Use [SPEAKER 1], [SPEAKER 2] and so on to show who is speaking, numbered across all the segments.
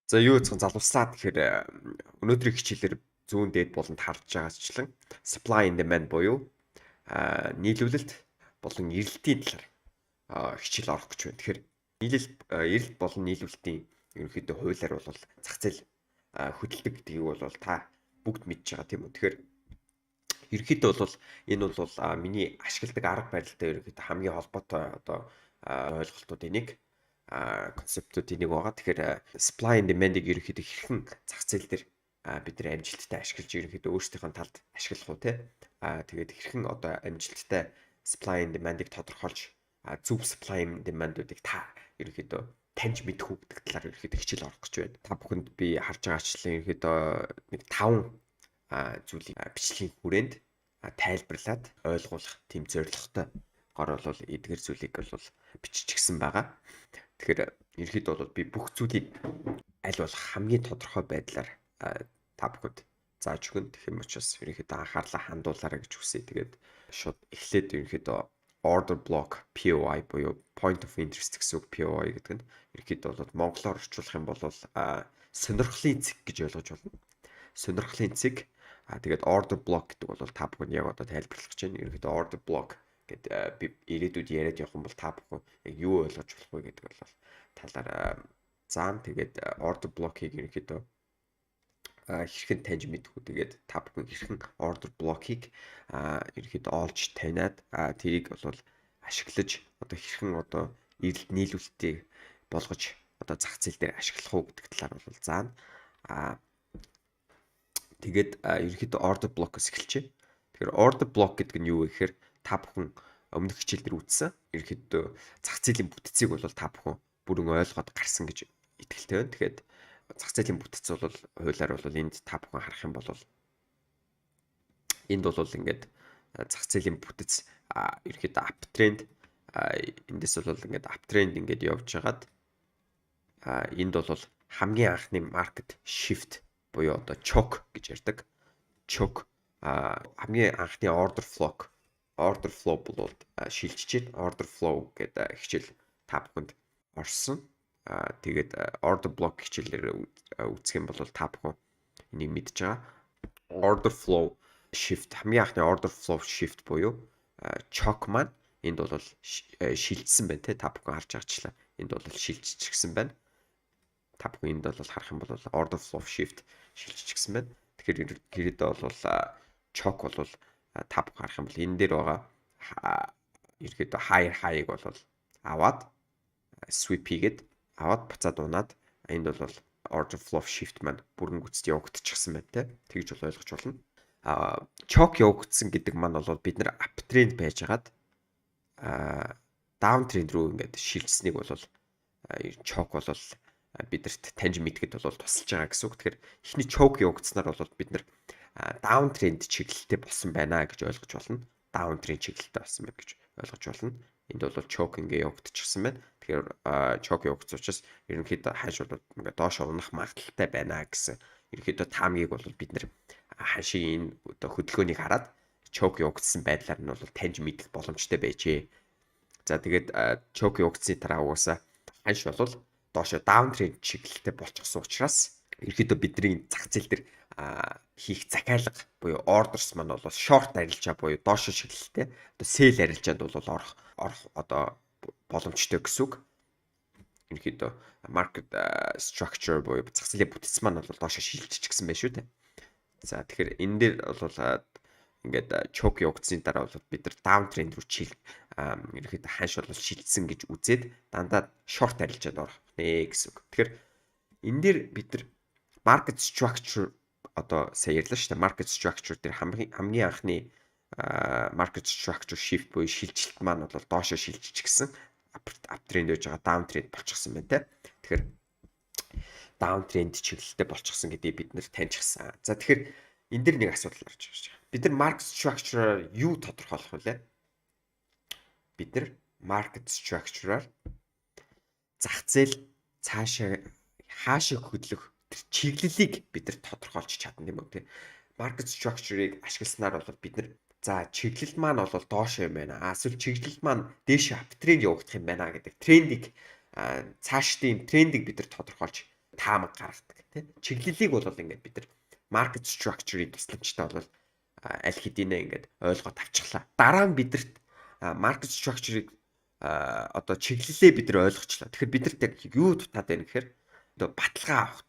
[SPEAKER 1] За юу гэсэн залууслаа тэгэхээр өнөөдрийн хичээлээр зүүн дээд болонд харж байгаачлан supply and demand буюу нийлүүлэлт болон эрэлтийн талаар хичээл орох гэж байна. Тэгэхээр эрэлт болон нийлүүлэлтийн ерөнхийдөө хуулиар бол зах зээл хөдөлдөг гэдгийг бол та бүгд мэдж байгаа тийм үү. Тэгэхээр ерөнхийдөө бол энэ бол миний ашигладаг арга барилтай ерөнхийдөө хамгийн холбоотой ойлголтууд энийг концептууд энийг байгаа. Тэгэхээр supply and demand-ыг ерөнхийдөө хэрхэн зах зээл дээр бид нэр амжилттай ашиглаж ерөнхийдөө өөрсдийнхөө талд ашиглах уу те. Тэгээд хэрхэн амжилттай supply and demand-ыг тодорхойлж зөв supply and demand-уудыг та ерөнхийдөө таньж мэдэх үү гэдэг талаар ерөнхийдөө хичээл орох гэж байна. Та бүхэнд би харж байгаачлан ерөнхийдөө нэг 5 зүйлийг бичлэгийн хүрээнд тайлбарлаад ойлгуулах тийм зорилготой бол эдгээр зүйлийг бол биччихсэн байгаа. Тэгэхээр ерөнхийдөө бол би бүх зүйлийг аль болох хамгийн тодорхой байдлаар та бүхэнд зааж өгнө. Тэгэх юм учраас ерөнхийдөө анхаарлаа хандуулаарай гэж хүсье. Тэгээд шууд эхлээд ерөнхийдөө order block POI буюу point of interest гэсэн үг POI гэдэг нь ерөнхийдөө бол монголоор орчуулах юм бол сонирхлын цэг гэж ойлгож байна. Сонирхлын цэг. Тэгээд order block гэдэг бол та бүхэнд яг тайлбарлах гэж байна. Ерөнхийдөө order block гэдэг би ирээдүйд яриад явах юм бол та бүхэн яг юу ойлгож болох вэ гэдэг бол талаар заан. Тэгээд order block-ыг ерөнхийдөө хэрхэн таньж мэдэх үү. Тэгээд та бүхэн хэрхэн order block-ыг ерөнхийдөө олж таниад тэрийг бол ашиглаж хэрхэн эрэлт нийлүүлэлтийг болгож зах зээл дээр ашиглах уу гэдэг талаар бол заана. Тэгээд ерөнхийдөө order block-оос эхэлчихье. Тэгэхээр order block гэдэг нь юу вэ гэхээр та бүхэн өмнөх хичээл дээр үзсэн ерөнхийдөө зах зээлийн бүтцийг бол та бүхэн бүрэн ойлгоод гарсан гэж итгэлтэй байна. Тэгэхээр зах зээлийн бүтц бол хуулиар бол энд та бүхэн харах юм бол энд бол ингээд зах зээлийн бүтц ерөнхийдөө uptrend эндээс бол ингээд uptrend ингээд явж хагаад энд бол хамгийн анхны market shift буюу choke гэж ярьдаг. Choke хамгийн анхны order flow бол шилжиж байна. Order flow гэдэг хичээл та бүхэнд орсон. Тэгээд order block хичээлээр үзэх юм бол та бүхэн энийг мэдж байгаа. Order flow shift хамгийн анхны order flow shift буюу choke маань энд бол шилжсэн байна те. Та бүхэн харж байгаачлаа. Энд бол шилжчихсэн байна. Та бүхэн энд бол харах юм бол order flow shift шилжчихсэн байна. Тэгэхээр гэрээдээ бол choke бол та бүхэн харах юм бол энэ дээр байгаа ерөөдөө high-ыг бол аваад sweep хийгээд аваад буцаад унаад энд бол order flow shift маань бүрэн гүйцэд явагдчихсан байна те. Тэгж бол ойлгож болно. Choke явагдсан гэдэг маань бол бид нар uptrend байжгаад downtrend руу ингээд шилжсэнийг бол choke бол бидэрт таньж мэдгэд бол тусалж байгаа гэсэн үг. Тэгэхээр эхний choke явагдсанаар бол бид нар downtrend чиглэлтэй болсон байна гэж ойлгож болно. Downtrend чиглэлтэй болсон байна гэж ойлгож болно. Энд бол choke ингээ явагдчихсан байна. Тэгэхээр choke явагдсан учраас ерөнхийдөө ханш бол ингээ доош унах магадaltaй байна гэсэн ерөнхийдөө таамгийг бол бид нэр ханшийн энэ хөдөлгөөнийг хараад choke явагдсан байдлаар нь бол таньж мэдэх боломжтой байжээ. За тэгээд choke явагдсны дараа угаасаа ханш бол доошо downtrend чиглэлтэй болчихсон учраас ерөнхийдөө бидний зах зээл дээр хийх захиалга буюу orders маань бол short арилжаа буюу доошо чиглэлтэй sell арилжаанд бол орох боломжтой гэсэн үг. Ерөнхийдөө market structure буюу зах зээлийн бүтц маань бол доошо шилжчихсэн байна шүү дээ. За тэгэхээр энэ дээр бол ингээд choke явагдсны дараа бол бид нар downtrend руу ерөнхийдөө ханш бол шилжсэн гэж үзээд дандаа short арилжаанд орох нэ гэсэн үг. Тэгэхээр энэ дээр бид нар market structure сая ярьлаа шүү дээ. Market structure дээр хамгийн анхны market structure shift буюу шилжилт маань бол доошо шилжчихсэн. Uptrend байж байгаа downtrend болчихсон байна те. Тэгэхээр downtrend чиглэлтэй болчихсон гэдгийг бид нэр таньчихсан. За тэгэхээр энэ дэр нэг асуудал гарч ирж байгаа. Бид нар market structure-аар юу тодорхойлох вэ? Бид нар market structure-аар зах зээл хаашаа хөдлөх тэр чиглэлийг бид нар тодорхойлж чадна юм уу те. Market structure-ыг ашигласнаар бол бид нар за чиглэл маань бол доош юм байна. Эсвэл чиглэл маань дээш uptrend явагдах юм байна гэдэг трендийг цаашдын трендийг бид нар тодорхойлж таамаг гаргадаг тий. Чиглэлийг бол ингээд бид нар market structure-ийн тусламжтай бол аль хэдийнэ ингээд ойлгоод авчихлаа. Дараа нь бидэрт market structure-ыг одоо чиглэлээ бид нар ойлгочлаа. Тэгэхээр бидэрт яг юу дутаад байна гэхээр одоо баталгаа авах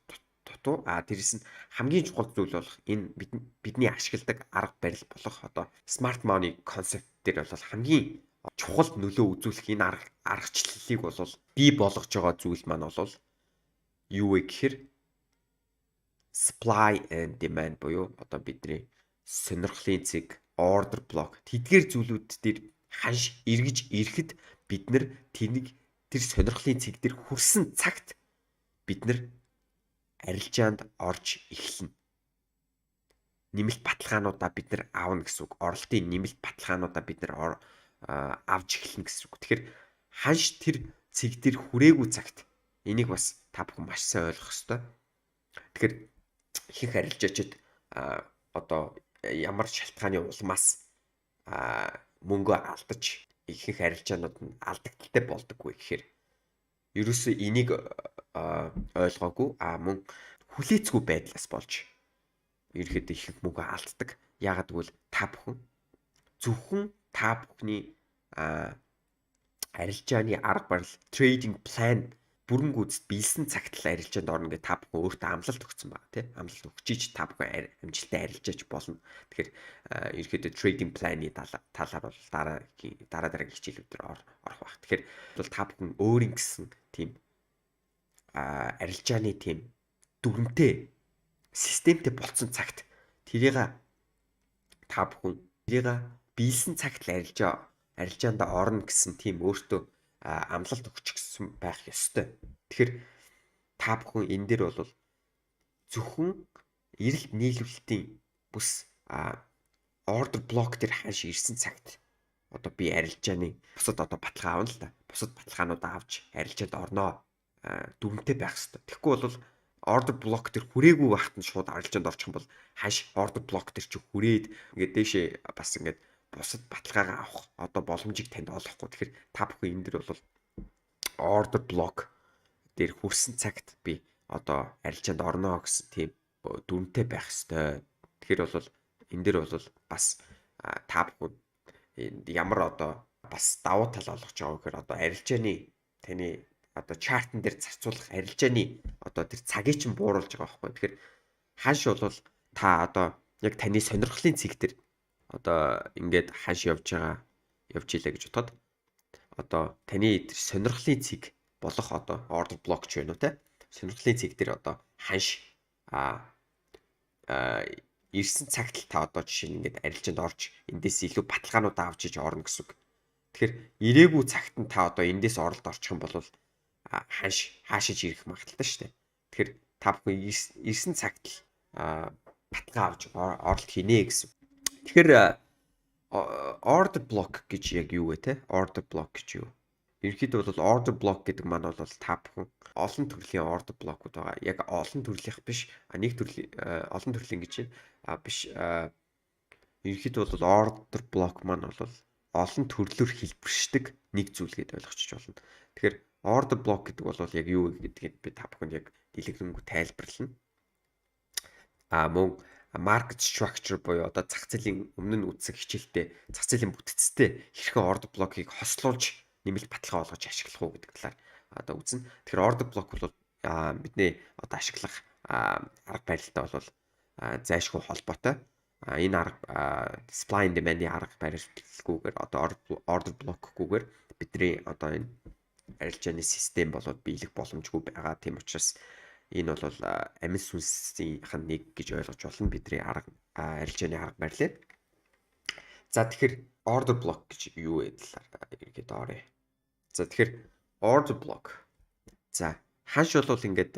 [SPEAKER 1] дутуу. Дээрэс нь хамгийн чухал зүйл болох энэ бидний ашигладаг арга барил болох одоо smart money concept дээр бол хамгийн чухал нөлөө үзүүлэх энэ аргачлалыг бол бий болгож байгаа зүйл маань бол юу вэ гэхээр supply and demand буюу одоо бидний сонирхлын цэг, order block тэдгээр зүйлүүд дээр ханш эргэж ирэхэд бид нар тэр сонирхлын цэг дээр хүрсэн цагт бид нар арилжаанд орж эхэлнэ. Нэмэлт баталгаануудаа бид нар аавна гэсэн үг. Оролтын нэмэлт баталгаануудаа бид нар авж эхэлнэ гэсэн үг. Тэгэхээр ханш тэр цэг дээр хүрээгүй цагт энийг бас та бүхэн маш сайн ойлгох ёстой. Тэгэхээр ихэнх арилжаачид одоо ямар шалтгааны улмаас мөнгө алдаж ихэнх арилжаанууд нь алдагдaltaй болдоггүй гэхээр ерөөсөө энийг ойлгоогүй мөн хүлээцгүй байдлаас болж ерөөхдөө ихэнх мөнгө алддаг. Яагаад гэвэл та бүхэн зөвхөн та бүхний арилжааны арга барил trading plan бүрэн гүйцэд биелсэн цагт л арилжаанд орно гэж та бүхэн өөртөө амлалт өгсөн байна тий. Амлалт өгчиж та бүхэн амжилттай арилжааж болно. Тэгэхээр ерөөхдөө trading plan-ы талаар бол дараагийн хичээлүүд дээр орох байх. Тэгэхээр бол та бүхэн өөрийн гэсэн тийм арилжааны тийм дүрмтэй системтэй болцсон цагт тэрийг та бүхэн биелсэн цагт л арилжаанд орно гэсэн тийм өөртөө амлалт өгч гисэн байх ёстой. Тэгэхээр та бүхэн энэ дээр бол зөвхөн эрэлт нийлүүлэлтийн бүс order block дээр хаш ирсэн цагт одоо би арилжааны бусад одоо баталгаа авна л да. Бусад баталгаануудаа авч арилжаанд орноо дүрмтэй байх ёстой. Тэгэхгүй бол order block дээр хүрээгүй байхад нь шууд арилжаанд орчих юм бол хаш order block дээр чи хүрээд ингээд дээшээ бас ингээд бусад баталгаагаа авах одоо боломжийг танд олохгүй. Тэгэхээр та бүхэн энэ дэр бол order block дээр хүрсэн цагт би одоо арилжаанд орно гэсэн тийм дүрмтэй байх ёстой. Тэгэхээр бол энэ дэр бол бас та бүхэн ямар одоо бас давуу тал олгож байгаа гэхээр одоо арилжааны таны одоо чартн дээр зарцуулах арилжааны одоо тэр цагийг чинь бууруулж байгаа байхгүй. Тэгэхээр хаш бол та одоо яг таны сонирхлын цэг дээр одоо ингээд хаш явж илээ гэж бодоход одоо таны сонирхлын цэг болох одоо order block ч байна уу те сонирхлын цэг дээр одоо ханш ирсэн цагт л та одоо жишээ нь ингээд арилжаанд орж эндээс илүү баталгаануудаа авч иж орно гэсэн үг. Тэгэхээр ирээгүй цагт нь та одоо эндээс оролт орчих юм бол ханш хаашиж ирэх магадaltaй шүү дээ. Тэгэхээр та бүхэн ирсэн цагт л баталгаа авч оролт хийнэ гэсэн. Тэгэхээр order block гэж яг юу вэ те? Order block гэж юу? Ерөнхийдөө бол order block гэдэг маань бол та бүхэн олон төрлийн order block-ууд байгаа. Яг олон төрлийнх биш. Нэг төрлийн олон төрлийн гэж биш. Ерөнхийдөө бол order block маань бол олон төрлөөр хэлбэршдэг нэг зүйл гэдээ ойлгочих болно. Тэгэхээр order block гэдэг бол яг юу гэдгийг би та бүхэнд яг дэлгэрэнгүй тайлбарлана. Мөн market structure буюу одоо зах зээлийн өмнө нь үзсэн хичээлтэй зах зээлийн бүтцтэй хэрхэн order block-ыг хослуулж нэмэлт баталгаа олгож ашиглах уу гэдэг талаар одоо үзнэ. Тэгэхээр order block бол бидний одоо ашиглах арга барилтай бол зайлшгүй холбоотой. Энэ арга supply and demand-ийн арга барилгүйгээр одоо order block-гүйгээр бидний одоо энэ арилжааны систем болоод биелэх боломжгүй байгаа. Тийм учраас энэ бол амин сүнсийнх нь нэг гэж ойлгож болно бидний арилжааны арга барилыг. За тэгэхээр order block гэж юу вэ талаар ергээд оръё. За тэгэхээр order block. За ханш бол ингээд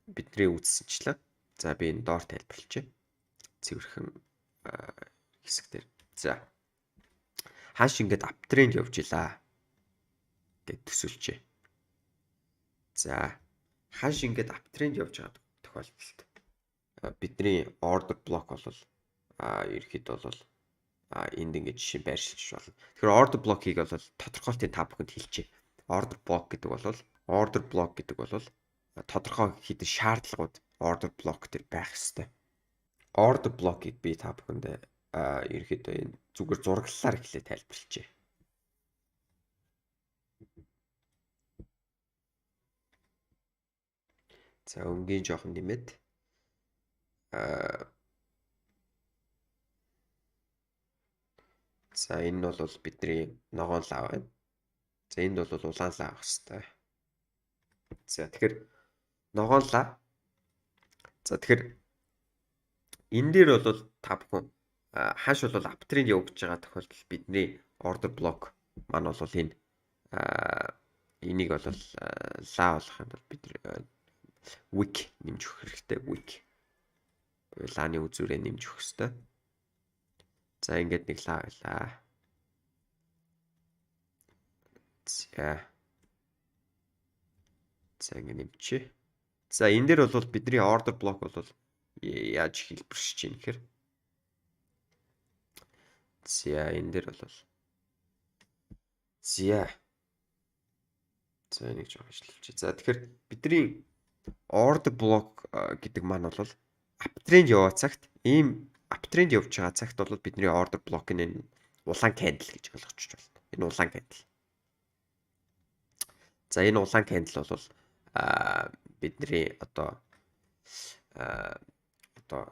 [SPEAKER 1] бидний үзсэнчлээ. За би энэ доор тайлбарлачих. Цэвэрхэн хэсэг дээр. За ханш ингээд uptrend явж илаа гэд төсөлчээ. За ханш ингээд uptrend явж байгаа тохиолдолд бидний order block бол ерөөхдөө бол энд ингээд жишээ байршилж болно. Тэгэхээр order block-ыг бол тодорхойлтын та бүхэнд хэлчихье. Order block гэдэг бол тодорхой хэдэн шаардлагууд order block дээр байх ёстой. Order block-ийг би та бүхэнд ерөнхийдөө энэ зүгээр зураглалаар эхлээ тайлбарлажээ. За өнгийн жоохон нэмээд за энэ нь бол бидний ногоон лав байна. За энд бол улаан лав авах хэрэгтэй. За тэгэхээр ногоон лав. За тэгэхээр энэ дээр бол та бүхэн хааш бол аптрend явагдаж байгаа тохиолдолд бидний order block маань бол энэ энийг бол лав болох юм бол бид week нэмж өгөх хэрэгтэй. Week лааны үзүүрээ нэмж өгөх хэрэгтэй. За ингээд нэг лав байлаа. За ингээд нэмчихье. За энэ дээр бол бидний order block бол яаж хэлбэршиж чинь гэхээр за энэ дээр бол за нэг жоо ажиллуулчих. За тэгэхээр бидний order block гэдэг маань бол uptrend яваа цагт ийм uptrend явж байгаа цагт бол бидний order block нь улаан candle гэж ойлгочих болно. Энэ улаан candle. За энэ улаан candle бол бидний одоо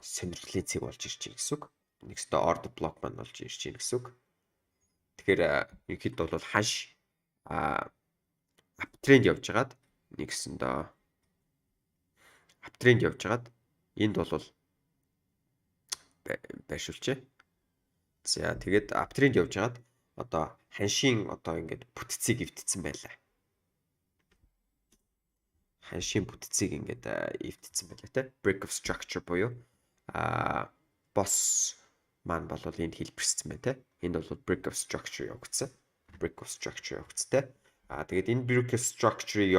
[SPEAKER 1] сонирхлын цэг болж ирж байна гэсэн үг. Нэгсдээ order block маань болж ирж байна гэсэн үг. Тэгэхээр ерөнхийдөө бол хаш uptrend явж байгаад нэгсэндээ uptrend явж байгаад энд бол байршуулчээ. За тэгээд uptrend явж байгаад одоо ханшийн одоо ингээд бүтцийг эвдсэн байлаа. Ханшийн бүтцийг ингээд эвдсэн байлаа те. Break of structure буюу босс маань бол энд хэлбэрсэн байна те. Энд бол break of structure явагдсан. Break of structure явагдсан те. Тэгээд энэ break of structure-ыг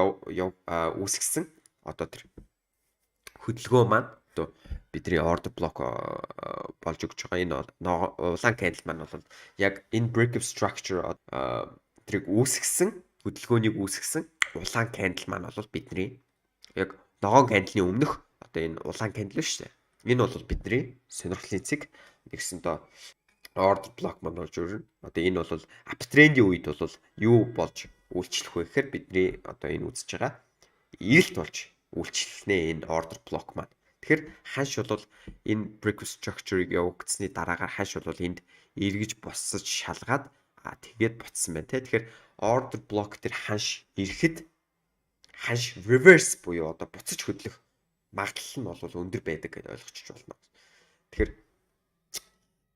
[SPEAKER 1] үүсгэсэн одоо тэр хөдөлгөөн маань одоо бидний order block болж өгч байгаа энэ улаан candle маань бол яг энэ break of structure тэрийг үүсгэсэн хөдөлгөөнийг үүсгэсэн улаан candle маань бол бидний яг ногоон candle-ны өмнөх одоо энэ улаан candle шүү дээ. Энэ бол бидний сонирхлын цэг нэгсэндээ order block маань болж өрнө. Одоо энэ бол uptrend-ийн үед бол юу болж үйлчлэх вэ гэхээр бидний одоо энэ үзэж байгаа эрэлт болж үйлчлэнэ энэ order block маань. Тэгэхээр ханш бол энэ break structure-ыг явагдсны дараагаар ханш бол энд эргэж боссож шалгаад тэгээд ботсон байна те. Тэгэхээр order block дээр ханш ирэхэд ханш reverse буюу одоо буцаж хөдлөх магадлал нь бол өндөр байдаг гэж ойлгочих болно. Тэгэхээр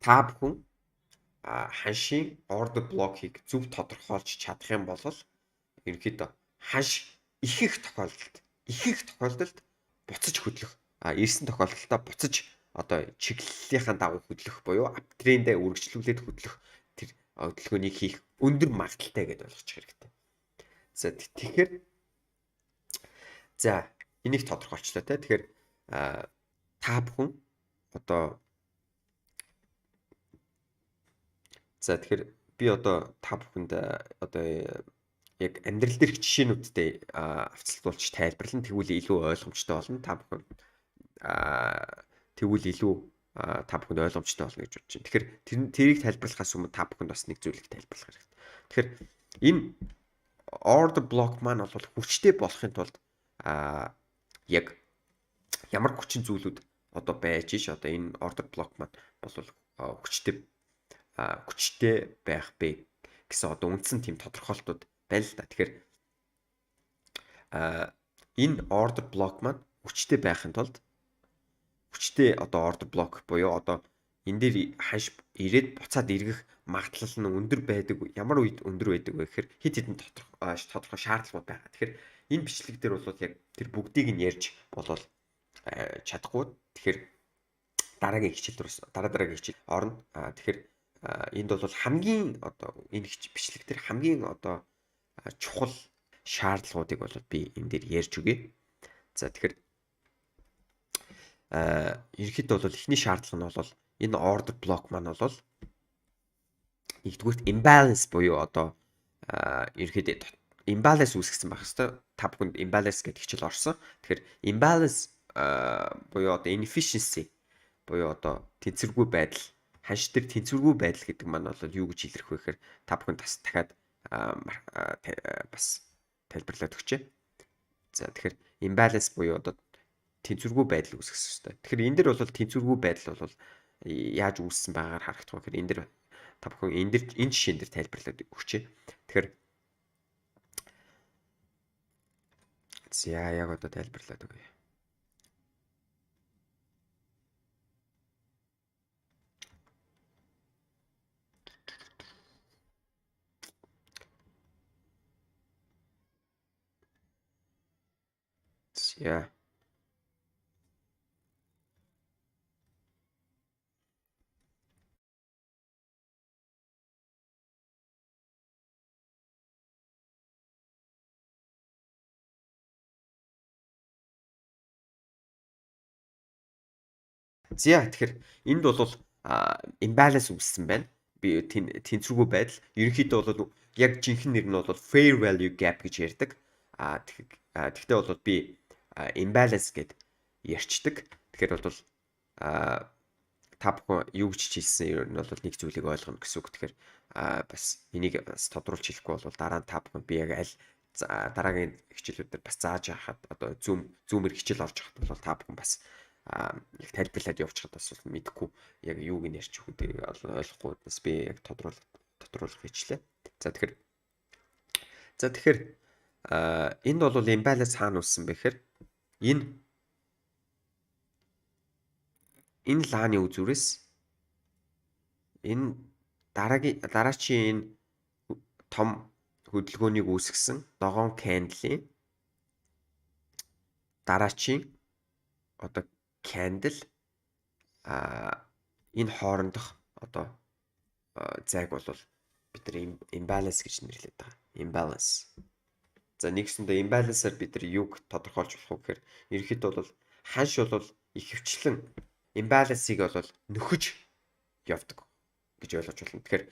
[SPEAKER 1] та бүхэн ханшийн order block-ыг зөв тодорхойлж чадах юм бол ерөнхийдөө ханш их тохиолдолд буцаж хөдлөх ирсэн тохиолдолдоо буцаж одоо чиглэлийнхаа дагуу хөдлөх буюу uptrend-ээ үргэлжлүүлээд хөдлөх тэр хөдөлгөөнийг хийх өндөр магадaltaй гэдээ ойлгочих хэрэгтэй. За тэгэхээр за энийг тодорхойлчлаа те. Тэгэхээр та бүхэн одоо за тэгэхээр би одоо та бүхэнд одоо яг амьдрал дээрх жишээнүүдтэй авцалтуулж тайлбарлан тэгвэл илүү ойлгомжтой болно. Та бүхэн тэгвэл илүү та бүхэнд ойлгомжтой болно гэж бодож байна. Тэгэхээр тэрийг тайлбарлахаас өмнө та бүхэнд бас нэг зүйлийг тайлбарлах хэрэгтэй. Тэгэхээр энэ order block маань бол хүчтэй болохын тулд яг ямар хүчин зүйлүүд одоо байж ш одоо энэ order block маань бол хүчтэй байх бэ гэсэн одоо үндсэн тийм тодорхойлтууд байна л да. Тэгэхээр энэ order block маань хүчтэй байхын тулд хүчтэй одоо order block буюу одоо энэ дээр ханш ирээд буцаад эргэх магадлал нь өндөр байдаг. Ямар үед өндөр байдаг вэ гэхээр хэд хэдэн тодорхой шаардлагууд байгаа. Тэгэхээр энэ бичлэг дээр бол яг тэр бүгдийг нь ярьж болол чадахгүй. Тэгэхээр дараагийн хичээл орно. Тэгэхээр энд бол хамгийн одоо энэ бичлэг дээр хамгийн одоо чухал шаардлагуудыг бол би энэ дээр ярьж өгье. За тэгэхээр ерөнхийдөө бол эхний шаардлага нь бол энэ order block маань бол нэгдүгürt imbalance буюу одоо ерөнхийдөө imbalance үүсгэсэн байх хэвээр та бүхэнд imbalance гэдэг хичээл орсон. Тэгэхээр imbalance буюу одоо inefficiency буюу одоо тэнцвэргүй байдал, ханш дээр тэнцвэргүй байдал гэдэг маань бол юу гэж илэрх вэ гэхээр та бүхэнд бас дахиад бас тайлбарлаад өгчээ. За тэгэхээр imbalance буюу одоо тэнцвэргүй байдал үүсгэсэн хэвээр. Тэгэхээр энэ дэр бол тэнцвэргүй байдал бол яаж үүссэн байгаагаар харагдах вэ гэхээр энэ дэр та бүхэн энэ жишээн дээр тайлбарлаад өгчээ. Тэгэхээр за яг одоо тайлбарлаад өгье. За тэгэхээр энд бол imbalance үүссэн байна. Би тэнцвэргүй байдал. Ерөнхийдөө бол яг жинхэнэ нэр нь бол fair value gap гэж ярьдаг. Тэгтээ бол би imbalance гэд ярьчдаг. Тэгэхээр бол та бүхэн юу гэж хэлсэн нь бол нэг зүйлийг ойлгоно гэсэн үг. Тэгэхээр бас энийг бас тодруулж хэлэхгүй бол дараа нь та бүхэн би яг аль дараагийн хичээлүүдээр бас зааж яхад одоо зүүмэр хичээл олж хахад бол та бүхэн бас яг тайлбарлаад явуулчихад бас мэдэхгүй яг юуг нь ярьж өгөх ойлгохгүй бас би яг тодруулах хичлээ. За тэгэхээр энд бол imbalance хаана үүссэн бэ гэхээр энэ лааны үзүүрээс энэ дараачийн том хөдөлгөөнийг үүсгэсэн ногоон candle-ийн дараачийн одоо candle энэ хоорондох одоо зайг бол бид нар imbalance гэж нэрлэдэг байгаа. Imbalance. За нэгсэндээ imbalance-аар бид нар юг тодорхойлж болох вэ гэхээр ерөнхийдөө бол ханш бол ихэвчлэн imbalance-ыг бол нөхөж явдаг гэж ойлгож байна. Тэгэхээр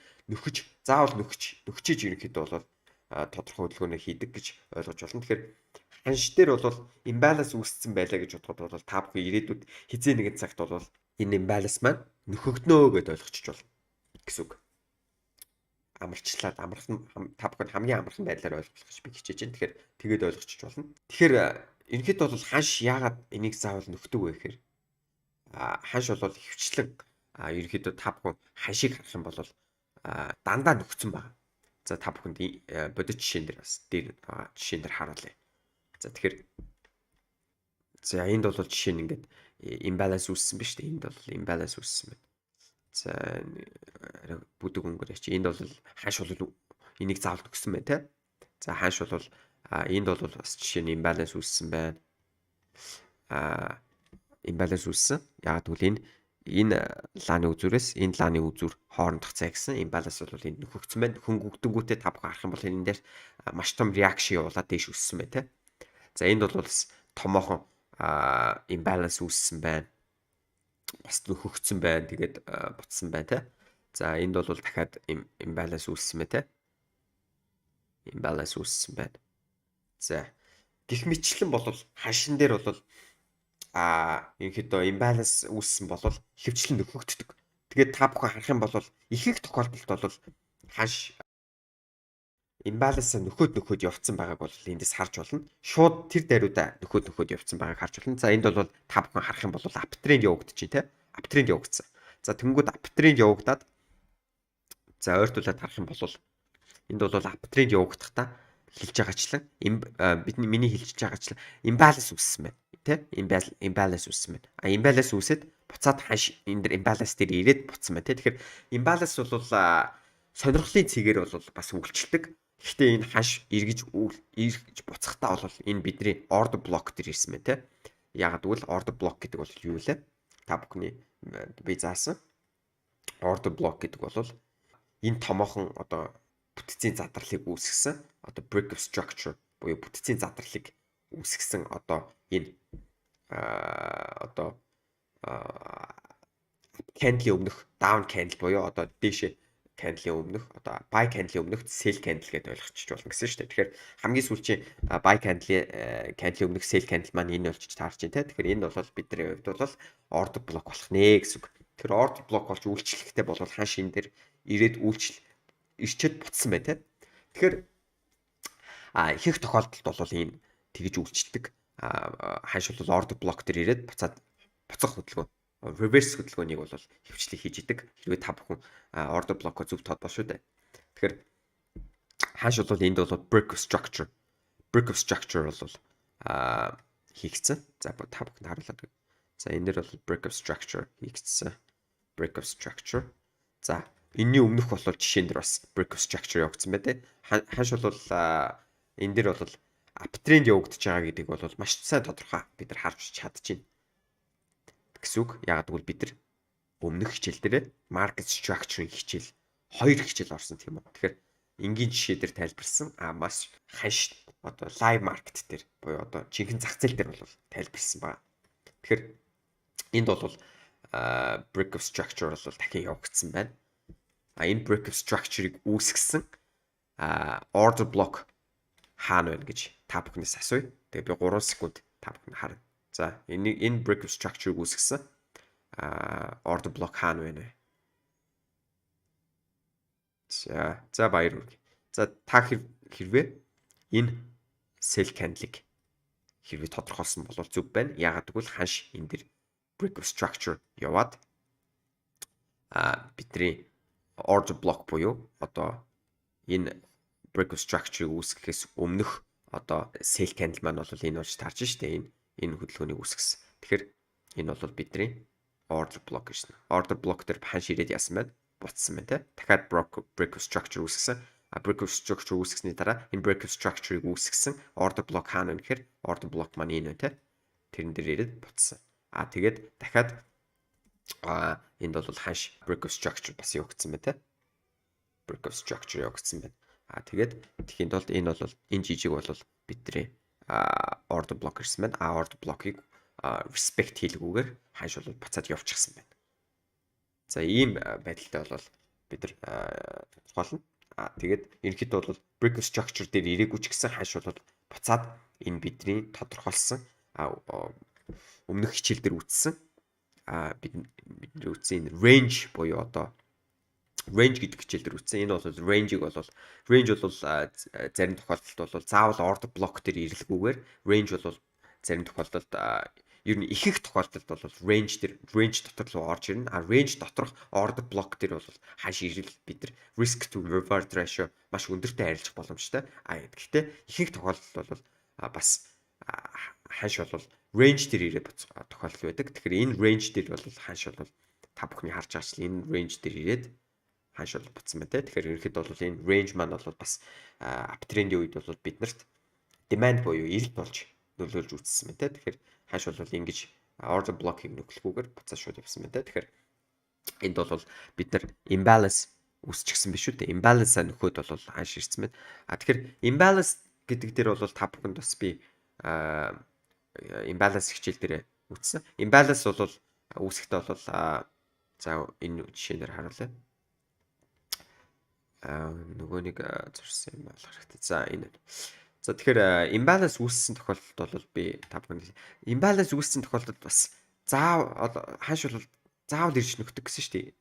[SPEAKER 1] заавал нөхчиж ерөнхийдөө бол тодорхой хөдөлгөөнөө хийдэг гэж ойлгож байна. Тэгэхээр ханш дээр бол imbalance үүссэн байлаа гэж бодоход бол та бүхэн ирээдүйд хизээ нэгэн цагт бол энэ imbalance маань нөхөгднөө гэдээ ойлгочих болно гэсэн үг. Амарчлаад та бүхэн хамгийн амархан байдлаар ойлгох гэж би хичээж байна. Тэгэхээр тэгээд ойлгочих болно. Тэгэхээр ерөнхийдөө бол ханш яагаад энийг заавал нөхдөг вэ гэхээр ханш бол хөвчлэн ерөнхийдөө та бүхэн ханшийг харах юм бол дандаа нөхцөн байна. За та бүхэнд бодит жишээн дээр бас дээр жишээн дээр харуулъя. За тэгэхээр энд бол жишээ нь ингээд imbalance үүссэн биз дээ. Энд бол imbalance үүссэн байна. За бүдэг өнгөр яч. Энд бол ханш бол энийг заавал нөхсөн байна те. За ханш бол энд бол бас жишээ нь imbalance үүссэн байна. Imbalance үүссэн. Яг тэгвэл энэ лааны үзүүрээс энэ лааны үзүүр хоорондох цай гэсэн imbalance бол энд нөхөгдсөн байна. Хөнгөгдөнгүүтээ та бүхэн харах юм бол энэ дээр маш том reaction явуулаад дээш өссөн байна те. За энд бол бас томоохон imbalance үүссэн байна. Бас нөхөгдсөн байна. Тэгээд буцсан байна те. За энд бол дахиад imbalance үүссэн байна те. Imbalance үүссэн байна. За гэх мэтчлэн бол ханшин дээр бол ерөнхийдөө imbalance үүссэн бол ихэвчлэн нөхөгддөг. Тэгээд та бүхэн харах юм бол ихэнх тохиолдолд бол ханш imbalance нөхөд явцсан байгааг бол эндээс харж болно. Шууд тэр даруйда нөхөд явцсан байгааг харж болно. За энд бол та бүхэн харах юм бол uptrend явагдчих тий. Uptrend явагдсан. За тэнгууд uptrend явагдаад за ойртуулаад харах юм бол энд бол uptrend явагдахдаа хэлж байгаачлан миний хэлж байгаачлан imbalance үүссэн байна. Тэ? Imbalance үүссэн байна. Imbalance үүсээд буцаад ханш энэ дэр imbalance дээр ирээд буцсан байна. Тэгэхээр imbalance бол сонирхлын цэгээр бол бас үйлчлдэг. Гэхдээ энэ ханш эргэж буцахтаа бол энэ бидний order block дээр ирсэн байна. Тэ? Ягаад гэвэл order block гэдэг бол юу вэ? Та бүхний би заасан order block гэдэг бол энэ томоохон одоо бүтцийн задралыг үүсгэсэн одоо break of structure буюу бүтцийн задралыг үүсгэсэн одоо энэ одоо candle өмнөх down candle буюу одоо дээшээ candle-ийн өмнөх одоо buy candle-ийн өмнөх sell candle гэдээ ойлгочих болно гэсэн шүү дээ. Тэгэхээр хамгийн сүүлийн buy candle-ийн өмнөх sell candle маань энэ болчих таарч байна те. Тэгэхээр энэ бол бидний хувьд бол order block болох нэ гэсэн үг. Тэгэхээр order block болж үйлчлэхтэй бол хаан шин дээр ирээд ирчээд буцсан бай те. Тэгэхээр ихэнх тохиолдолд бол энэ тэгж үйлчлдэг. Хааш бол order block дээр ирээд буцах хөдөлгөөн reverse хөдөлгөөнийг бол хөвчлийг хийж идэг. Хэрвээ та бүхэн order block-о зөв тодбол шүү дээ. Тэгэхээр хааш бол энд бол break of structure бол хийгдсэн. За та бүхэнд харуулаад. За энэ дээр бол break of structure хийгдсэн. Break of structure. За энэний өмнөх бол жишээн дээр бас break of structure явагдсан байна те. Хааш бол энэ дээр бол uptrend явагдаж байгаа гэдгийг бол маш сайн тодорхой бид нар харж чадчихээн. Гэсэн үг. Яг гэвэл бид нар өмнөх хичээл дээр market structure-ийн хичээл 2 хичээл орсон тийм үү. Тэгэхээр энгийн жишээ дээр тайлбарлсан. Маш ханш одоо live market дээр буюу одоо жинхэнэ зах зээл дээр бол тайлбарлсан байна. Тэгэхээр энд бол break of structure бол дахин явагдсан байна. Энэ break of structure-ыг үүсгэсэн order block хаана байна гэж та бүхнээс асууя. Тэгээ би 3 секунд та бүхэнд харна. За энэ break of structure-ыг үүсгэсэн order block хаана байна вэ? За баяр хүргэе. За та хэрвээ энэ sell candle-ыг хэрвээ тодорхойлсон бол зөв байна. Яагаад гэвэл ханш энэ дэр break of structure яваад бидний order block буюу одоо энэ break of structure-ыг үүсгэхээс өмнөх одоо sell candle маань бол энэ болж таарч штэ энэ хөдөлгөөнийг үүсгэсэн. Тэгэхээр энэ бол бидний order block гэж байна. Order block дээр ханш ирээд яасан байна? Буцсан байна те. Дахиад break of structure үүсгэсэн. Break of structure үүсгэсний дараа энэ break of structure-ыг үүсгэсэн order block хаана вэ гэхээр order block маань энэ байна те. Тэрэн дээр ирээд буцсан. Тэгээд дахиад энд бол ханш break of structure бас явагдсан байна те. Break of structure явагдсан байна. Тэгээд тэгэхэд бол энэ бол энэ жижиг бол бидний order block ирсэн байна. Order block-ыг respect хийлгүүгээр ханш бол буцаад явчихсан байна. За ийм байдалтай бол бид нар тодорхойлно. Тэгээд ерөнхийдөө бол break of structure дээр ирээгүй ч гэсэн ханш бол буцаад энэ бидний тодорхойлсон өмнөх хичээл дээр үтсэн бидний үтсэн range буюу одоо range гэдэг хичээл дээр үтсэн. Энэ бол range бол зарим тохиолдолд бол заавал order block дээр ирэлгүйгээр range бол зарим тохиолдолд ер нь ихэнх тохиолдолд бол range дотор руу орж ирнэ. Range доторх order block дээр бол хаш ирэл бид нар risk to reward ratio маш өндөртэй арилжах боломжтой. Гэхдээ ихэнх тохиолдолд бол бас хаш бол range дээр ирээд тохиолдол байдаг. Тэгэхээр энэ range дээр бол хаш бол та бүхний харж байгаа чинь энэ range дээр ирээд хаш бол буцсан байна те. Тэгэхээр ерөнхийдөө бол энэ range маань бол бас uptrend-ийн үед бол биднэрт demand буюу ирэлт болж нөлөөлж үзсэн байна те. Тэгэхээр хаш бол ингэж order block-ийг нөхлөхгүйгээр буцаа шууд явсан байна те. Тэгэхээр энд бол бид нар imbalance үүсчихсэн биш үү те. Imbalance-а нөхөд бол хаш ирсэн байна. Тэгэхээр imbalance гэдэг дээр бол та бүхэнд бас би imbalance хичээл дээр үтсэн. Imbalance бол үүсэхдээ бол за энэ жишээнээр харуулъя. Нөгөө нэг зурсан юм болох хэрэгтэй. За энэ. За тэгэхээр imbalance үүссэн тохиолдолд бол би та бүхэнд imbalance үүссэн тохиолдолд бас хааш бол заавал ирж нөхдөг гэсэн шүү дээ.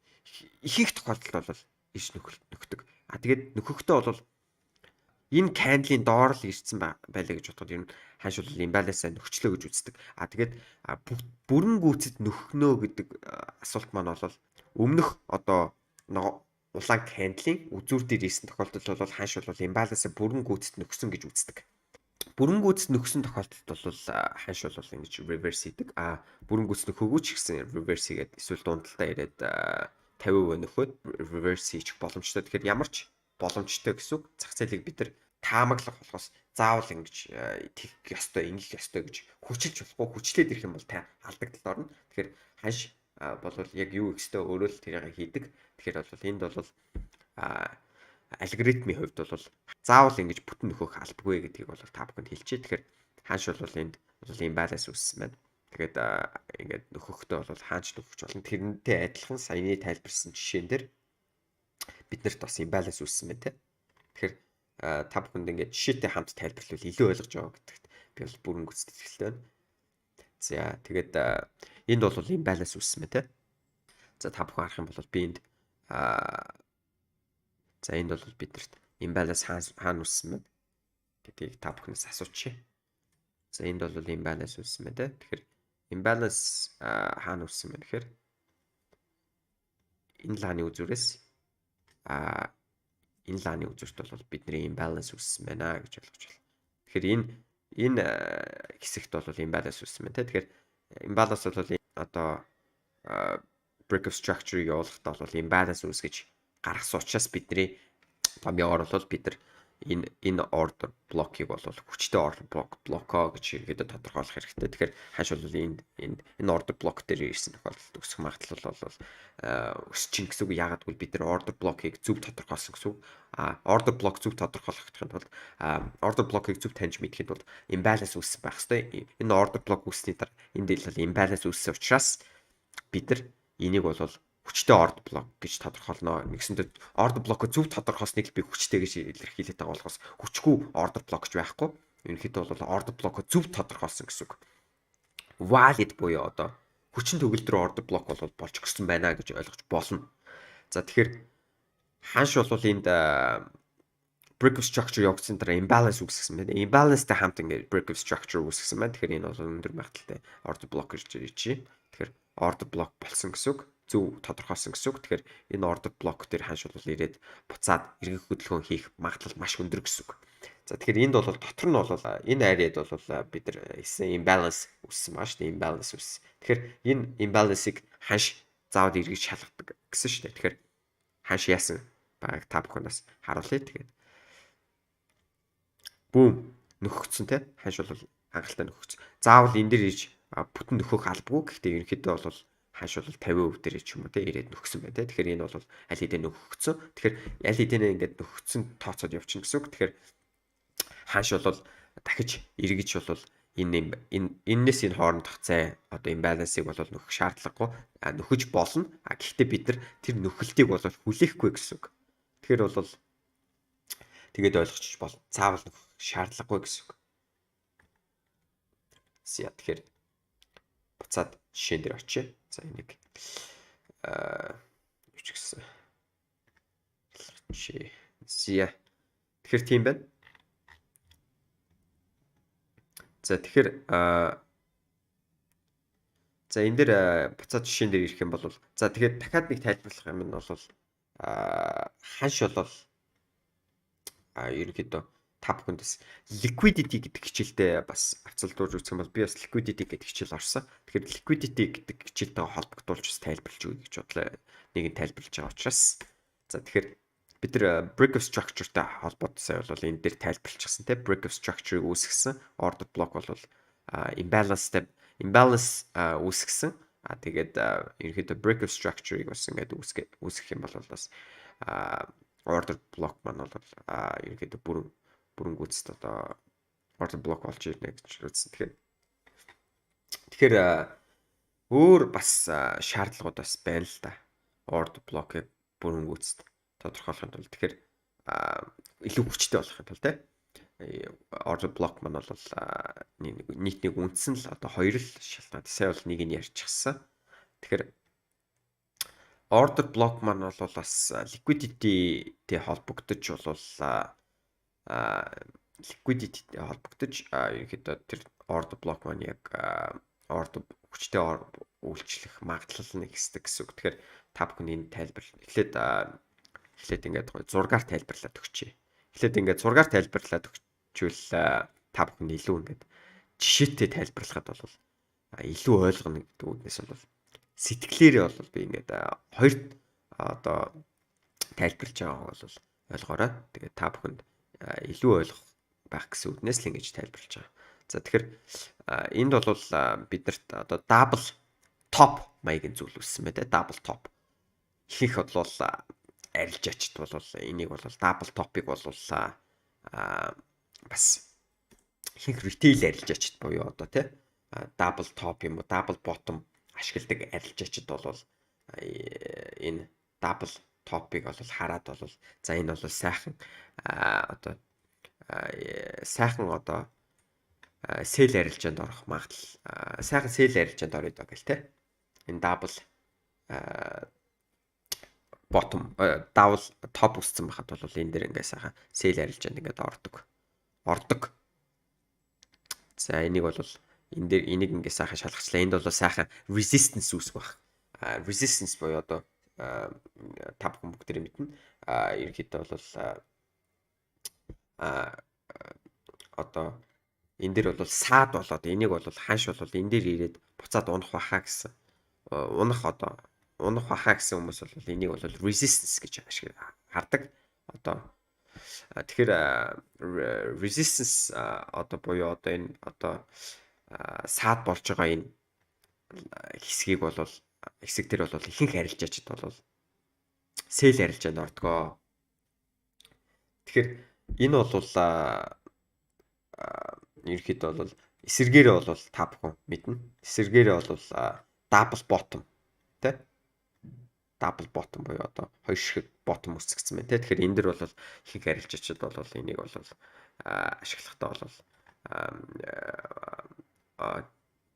[SPEAKER 1] Ихэнх тохиолдолд бол ирж нөхдөг. Тэгээд нөхөхдөө бол энэ candle-ийн доор л ирсэн байлаа гэж бодоход ер нь хааш бол imbalance-аа нөхчлөө гэж үздэг. Тэгээд бүрэн гүйцэд нөхнөө гэдэг асуулт маань бол өмнөх одоо улаан candle-ийн үзүүр дээр ирсэн тохиолдолд бол хааш бол imbalance-а бүрэн гүйцэд нөхсөн гэж үздэг. Бүрэн гүйцэд нөхсөн тохиолдолд бол хааш бол ингэж reverse хийдэг. Бүрэн гүйцэд нөхөөгүй ч гэсэн reverse хийгээд эсвэл дундалтаа ирээд 50% нөхөд reverse хийчих боломжтой. Тэгэхээр ямар ч боломжтой гэсэн үг. Зах зээлийг бид нар таамаглах болохоос заавал ингэж тэгэх ёстой, ингэх ёстой гэж хүчилж болохгүй. Хүчлээд ирэх юм бол та алдагдaltaд орно. Тэгэхээр ханш бол яг юу ихтэй өөрөө л тэрийг хийдэг. Тэгэхээр бол энд бол алгоритмын хувьд бол заавал ингэж бүтэн нөхөх албагүй гэдгийг бол та бүхэнд хэлчихье. Тэгэхээр ханш бол энд бол imbalance үүссэн байна. Тэгээд ингээд нөхөхдөө бол хаанч нөхөж болно. Тэрнтэй адилхан саяны тайлбарсан жишээн дээр биднэрт бас имбаланс үүссэн байна те. Тэгэхээр та бүхэнд ингээд жишээтэй хамт тайлбарлавал илүү ойлгож байгаа гэдэгт би бол бүрэн гүйцэтгэлтэй байна. За тэгээд энд бол имбаланс үүссэн байна те. За та бүхэн харах юм бол би энд за энд бол биднэрт имбаланс хаана үүссэн бэ гэдгийг та бүхнээс асуучих. За энд бол имбаланс үүссэн байна те. Тэгэхээр имбаланс хаана үүссэн бэ гэхээр энэ лааны үзүүрээс энэ лааны үзүүрт бол бидний имбаланс үүссэн байна гэж ойлгож байна. Тэгэхээр энэ хэсэгт бол имбаланс үүссэн байна те. Тэгэхээр имбаланс бол одоо break of structure-ыг явуулахдаа бол imbalance үүсгэж гаргасан учраас бидний томьёор бол бид нар энэ order block-ыг бол хүчтэй order block гэж ихэд тодорхойлох хэрэгтэй. Тэгэхээр хаш бол энэ order block дээр ирсэн тохиолдолд өсөх магадлал бол өсчин гэсэн үг. Яагаад гэвэл бид нар order block-ыг зөв тодорхойлсон гэсэн үг. Order block зөв тодорхойлохын тулд order block-ыг зөв таньж мэдхэд бол imbalance үүссэн байх хэрэгтэй. Энэ order block үүссний дараа энэ дээл бол imbalance үүссэн учраас бид нар энийг бол хүчтэй order block гэж тодорхойлно. Нэгсэндээ order block-ыг зөв тодорхойлсныг би хүчтэй гэж илэрхийлээд байгаа болохоос хүчгүй order block гэж байхгүй. Ерөнхийдөө бол order block-ыг зөв тодорхойлсон гэсэн үг. Valid буюу одоо хүчин төгөлдөр order block бол болж гисэн байна гэж ойлгож болно. За тэгэхээр ханш бол энд break of structure явагдсан дараа imbalance үүсгэсэн байна. Imbalance-тай хамт ингээд break of structure үүсгэсэн байна. Тэгэхээр энэ бол өндөр магадaltaй order block гэж ирж байна. Тэгэхээр order block болсон гэсэн үг. Зөв тодорхойлсон гэсэн үг. Тэгэхээр энэ order block дээр ханш бол ирээд буцаад эргэх хөдөлгөөн хийх магадлал маш өндөр гэсэн үг. За тэгэхээр энд бол дотор нь бол энэ ариад бол бид нар хэлсэн imbalance үүссэн байна шүү дээ. Imbalance үүссэн. Тэгэхээр энэ imbalance-ыг ханш заавал эргэж шалгадаг гэсэн шүү дээ. Тэгэхээр ханш яасан байгааг та бүхэн бас харуулъя. Тэгээд бүүм нөхөгцсөн те. Ханш бол хангалттай нөхөгцсөн. Заавал энэ дээр ирж бүтэн нөхөх албагүй. Гэхдээ ерөнхийдөө бол ханш бол 50% дээр ч юм уу те ирээд нөхсөн байна те. Тэгэхээр энэ бол аль хэдийн нөхөгцсөн. Тэгэхээр аль хэдийн ингээд нөхөгцсөн тооцоод явчихна гэсэн үг. Тэгэхээр ханш бол дахиж эргэж бол энэс энэ хоорондох зай одоо имбалансыг бол нөхөх шаардлагагүй нөхөж болно. Гэхдээ бид нар тэр нөхөлтийг бол хүлээхгүй гэсэн үг. Тэгэхээр бол тэгээд ойлгочих бол цаавал нөхөх шаардлагагүй гэсэн үг. За тэгэхээр буцаад жишээн дээр очие. За энийг юу ч гэсэн зя. Тэгэхээр тийм байна. За тэгэхээр за энэ дээр буцаад жишээн дээр ирэх юм бол за тэгэхээр дахиад нэг тайлбарлах юм нь бол ханш бол ерөнхийдөө та бүхэндээс liquidity гэдэг хичээлдээ бас авцалдуулж үзэх юм бол би бас liquidity гэдэг хичээл орсон. Тэгэхээр liquidity гэдэг хичээлтэй холбогдуулж бас тайлбарлаж өгье гэж бодлоо. Нэг нь тайлбарлаж байгаа учраас. За тэгэхээр бид нар break of structure-тай холбоотой бол энэ дээр тайлбарлчихсан те break of structure-ыг үүсгэсэн order block бол imbalance үүсгэсэн. Тэгээд ерөнхийдөө break of structure-ыг бас ингээд үүсгэх юм бол бас order block маань бол ерөнхийдөө бүрэн гүйцэд одоо order block болж ирнэ гэж үзсэн. Тэгэхээр өөр бас шаардлагууд бас байна л да. Order block-ыг бүрэн гүйцэд тодорхойлохын тулд тэгэхээр илүү хүчтэй болохын тулд те order block маань бол нийт нэг үндсэн л одоо хоёр л шалтгаан. Сая бол нэг нь ярьчихсан. Тэгэхээр order block маань бол бас liquidity-тэй холбогдож ерөнхийдөө тэр order block маань яг order хүчтэй үйлчлэх магадлал нэг хэсэг гэсэн үг. Тэгэхээр та бүхэн энэ тайлбар эхлээд ингээд зургаар тайлбарлаад өгчээ. Эхлээд ингээд зургаар тайлбарлаад өгчвөл та бүхэн илүү ингээд жишээтэй тайлбарлахад бол илүү ойлгоно гэдэг үгнээс бол сэтгэлээрээ бол би ингээд хоёр одоо тайлбарлаж байгааг бол ойлгоорой. Тэгээд та бүхэнд илүү ойлгох байх гэсэн үгнээс л ингэж тайлбарлаж байгаа. За тэгэхээр энд бол биднэрт одоо double top маягийн зүйл үүссэн байна те. Double top их бол арилж ачт бол энийг бол double top-ыг бол бас их retail арилж ачт буюу одоо те double top юм уу double bottom ашигладаг арилж ачт бол энэ double топыг бол хараад бол за энэ бол сайхан одоо сайхан одоо сэл арилжаанд орох магадлал сайхан сэл арилжаанд орё доо гэл те. Энэ дабл bottom давал топ үссэн байхад бол энэ дэр ингээ сайхан сэл арилжаанд ингээд ордог. За энийг бол энэ дээр энийг ингээ сайхан шалгачлаа. Энд бол сайхан resistance үүсэх байх. Resistance боёо одоо та бүхэн бүгд мэднэ. Ерөнхийдөө бол одоо энэ дээр бол саад болоод энийг бол ханш бол энэ дээр ирээд буцаад унах баха гэсэн. Унах баха гэсэн хүмүүс бол энийг бол resistance гэж хардаг. Одоо тэгэхээр resistance одоо буюу одоо энэ одоо саад болж байгаа энэ хэсэг дээр бол ихэнх арилжаачд бол сэл арилжаанд ордгоо. Тэгэхээр энэ бол ерөнхийдөө бол эсэргээрээ бол та бүхэн мэднэ. Эсэргээрээ бол double bottom тий. Double bottom буюу одоо хоёр шиг bottom үсгсэн байна тий. Тэгэхээр энэ дэр бол ихэнх арилжаачд бол энийг бол ашиглахдаа бол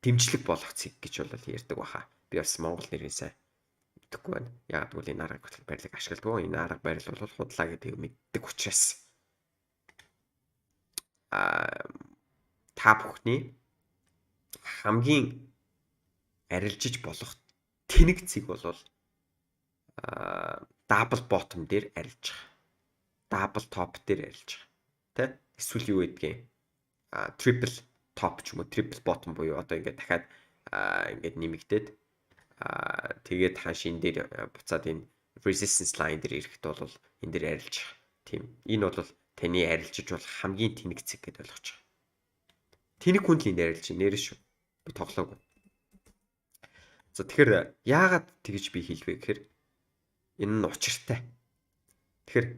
[SPEAKER 1] дэмжлэг болох цэг гэж бол ярьдаг баха. Би бас монгол нэрийн сайн мэдэхгүй байна. Яг тэгвэл энэ арга барилыг ашигладаг. Энэ арга барил бол худлаа гэдгийг мэддэг учраас та бүхний хамгийн арилжиж болох тэнэг цэг бол double bottom дээр арилж байгаа. Double top дээр арилж байгаа. Тэ? Эсвэл юу гэдгийг triple top ч юм уу triple bottom буюу одоо ингээд дахиад ингээд нэмэгдээд тэгээд ханшийн дээр буцаад энэ resistance line дээр ирэхэд бол энэ дээр арилж байгаа. Тийм. Энэ бол таны арилжиж болох хамгийн тэнэг цэг гэдээ ойлгож байгаа. Тэнэг хүнд л энэ арилж нэрэн шүү. Би тоглоогүй. За тэгэхээр яагаад тэгж би хэлвэ гэхээр энэ нь учиртай. Тэгэхээр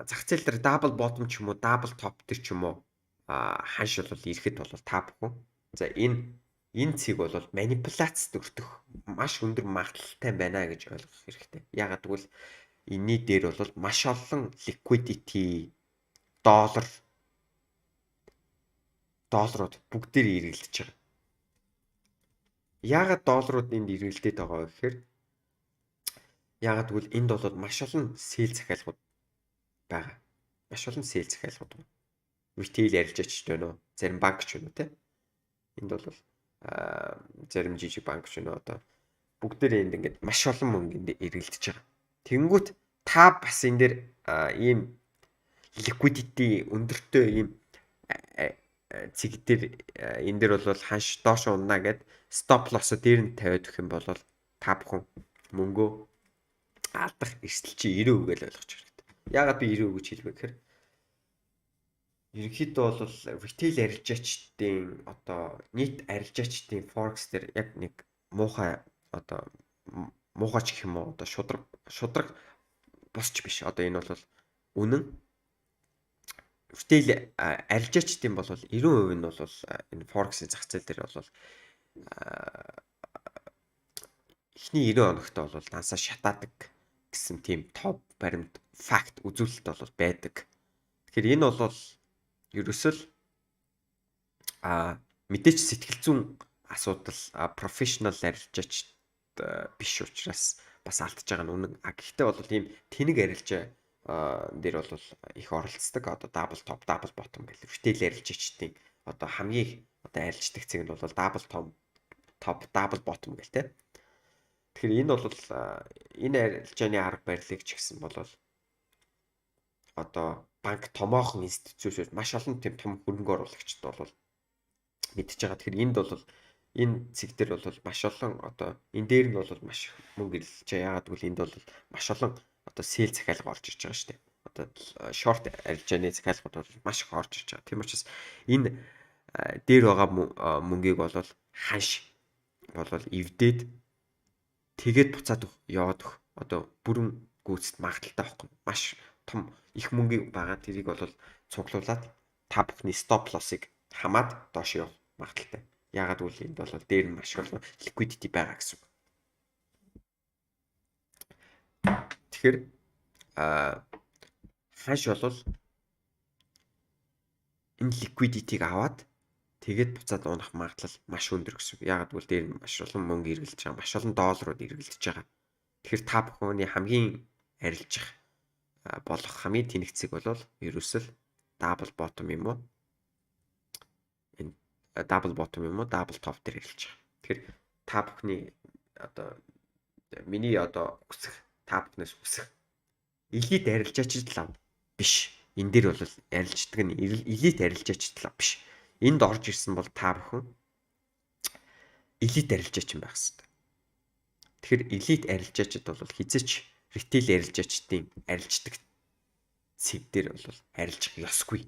[SPEAKER 1] зах зээл дээр double bottom ч юм уу double top дээр ч юм уу ханш бол ирэхэд бол та бүхэн за энэ цэг бол манипуляцд өртөх маш өндөр магадлалтай байна гэж ойлгох хэрэгтэй. Яагаад гэвэл энэний дээр бол маш олон liquidity долларууд бүгдээр эргэлдэж байгаа. Яагаад долларууд энд эргэлдээд байгаа вэ гэхээр яагаад гэвэл энд бол маш олон сэл захиалгууд байгаа. Маш олон сэл захиалгууд байна. Retail арилжаач байна уу? Зарим банк ч байна уу те? Энд бол зарим жижиг банк ч байна уу одоо бүгдээр энд ингээд маш олон мөнгөнд эргэлдэж байгаа. Тэнгүүт та бас энэ дээр ийм liquidity өндөртэй ийм цэг дээр энэ дээр бол ханш доош унана гэд stop loss-о дээр нь тавиад өгөх юм бол та бүхэн мөнгөө алдах эрсдэл чи 90% гэж ойлгож хэрэгтэй. Яагаад би 90% гэж хэлвэ гэхээр ерөнхийдөө бол retail арилжаачдын одоо нийт арилжаачдын forex дээр яг нэг муухай одоо муухайч гэх юм уу одоо шудраг босч биш. Одоо энэ бол үнэн retail арилжаачдын бол 90% нь бол энэ forex-ийн зах зээл дээр бол эхний 90 хоногт бол дансаа шатаадаг гэсэн тийм топ баримт факт үзүүлэлт бол байдаг. Тэгэхээр энэ бол ерөөсөл мэдээч сэтгэл зүйн асуудал профешнл арилжаач биш учраас бас алдчихж байгаа нь үнэн. Гэхдээ бол ийм тэнэг арилжаа дээр бол их оролцдог. Одоо double top, double bottom гэх retail арилжаачдын одоо хамгийн одоо арилждаг цэг нь бол double top, double bottom гэл тэ. Тэгэхээр энэ бол энэ арилжааны арга барилыг ч гэсэн бол одоо банк томоохон институцүүд маш олон тийм том хөрөнгө оруулагчд бол мэдж байгаа. Тэгэхээр энд бол энэ цэг дээр бол маш олон одоо энэ дээр нь бол маш их мөнгө ирэлж байгаа. Яагаад гэвэл энд бол маш олон одоо сэл захиалга орж ирж байгаа шүү дээ. Одоо short арилжааны захиалгууд бол маш их орж ирж байгаа. Тийм учраас энэ дээр байгаа мөнгийг бол ханш бол эвдээд тэгээд буцаад яваад өгөх одоо бүрэн гүйцэд магадaltaй байхгүй. Маш том их мөнгө байгаа. Тэрийг бол цуглуулад та бүхний stop loss-ыг хамаад доош явах магадaltaй. Яагаад гэвэл энд бол дээр нь маш олон liquidity байгаа гэсэн үг. Тэгэхээр хаш бол энэ liquidity-г аваад тэгээд буцаад унах магадлал маш өндөр гэсэн. Яг гэвэл дээр нь маш олон мөнгө эргэлдэж байгаа, маш олон долларууд эргэлдэж байгаа. Тэгэхээр та бүхний хамгийн арилжих болох хамгийн тэнэг цэг бол ерөөсөл double bottom юм уу? Энэ double bottom юм уу? Double top дээр арилж байгаа. Тэгэхээр та бүхний одоо миний одоо үсэх та бүхнээс үсэх элит арилжаач лав биш. Энэ дээр бол арилждаг нь элит арилжаач лав биш. Энд орж ирсэн бол та бүхэн элит арилжаач юм байх хэрэгтэй. Тэгэхээр элит арилжаачд бол хизээч ритейл арилжаачдын арилждаг цэг дээр бол арилжих ёсгүй.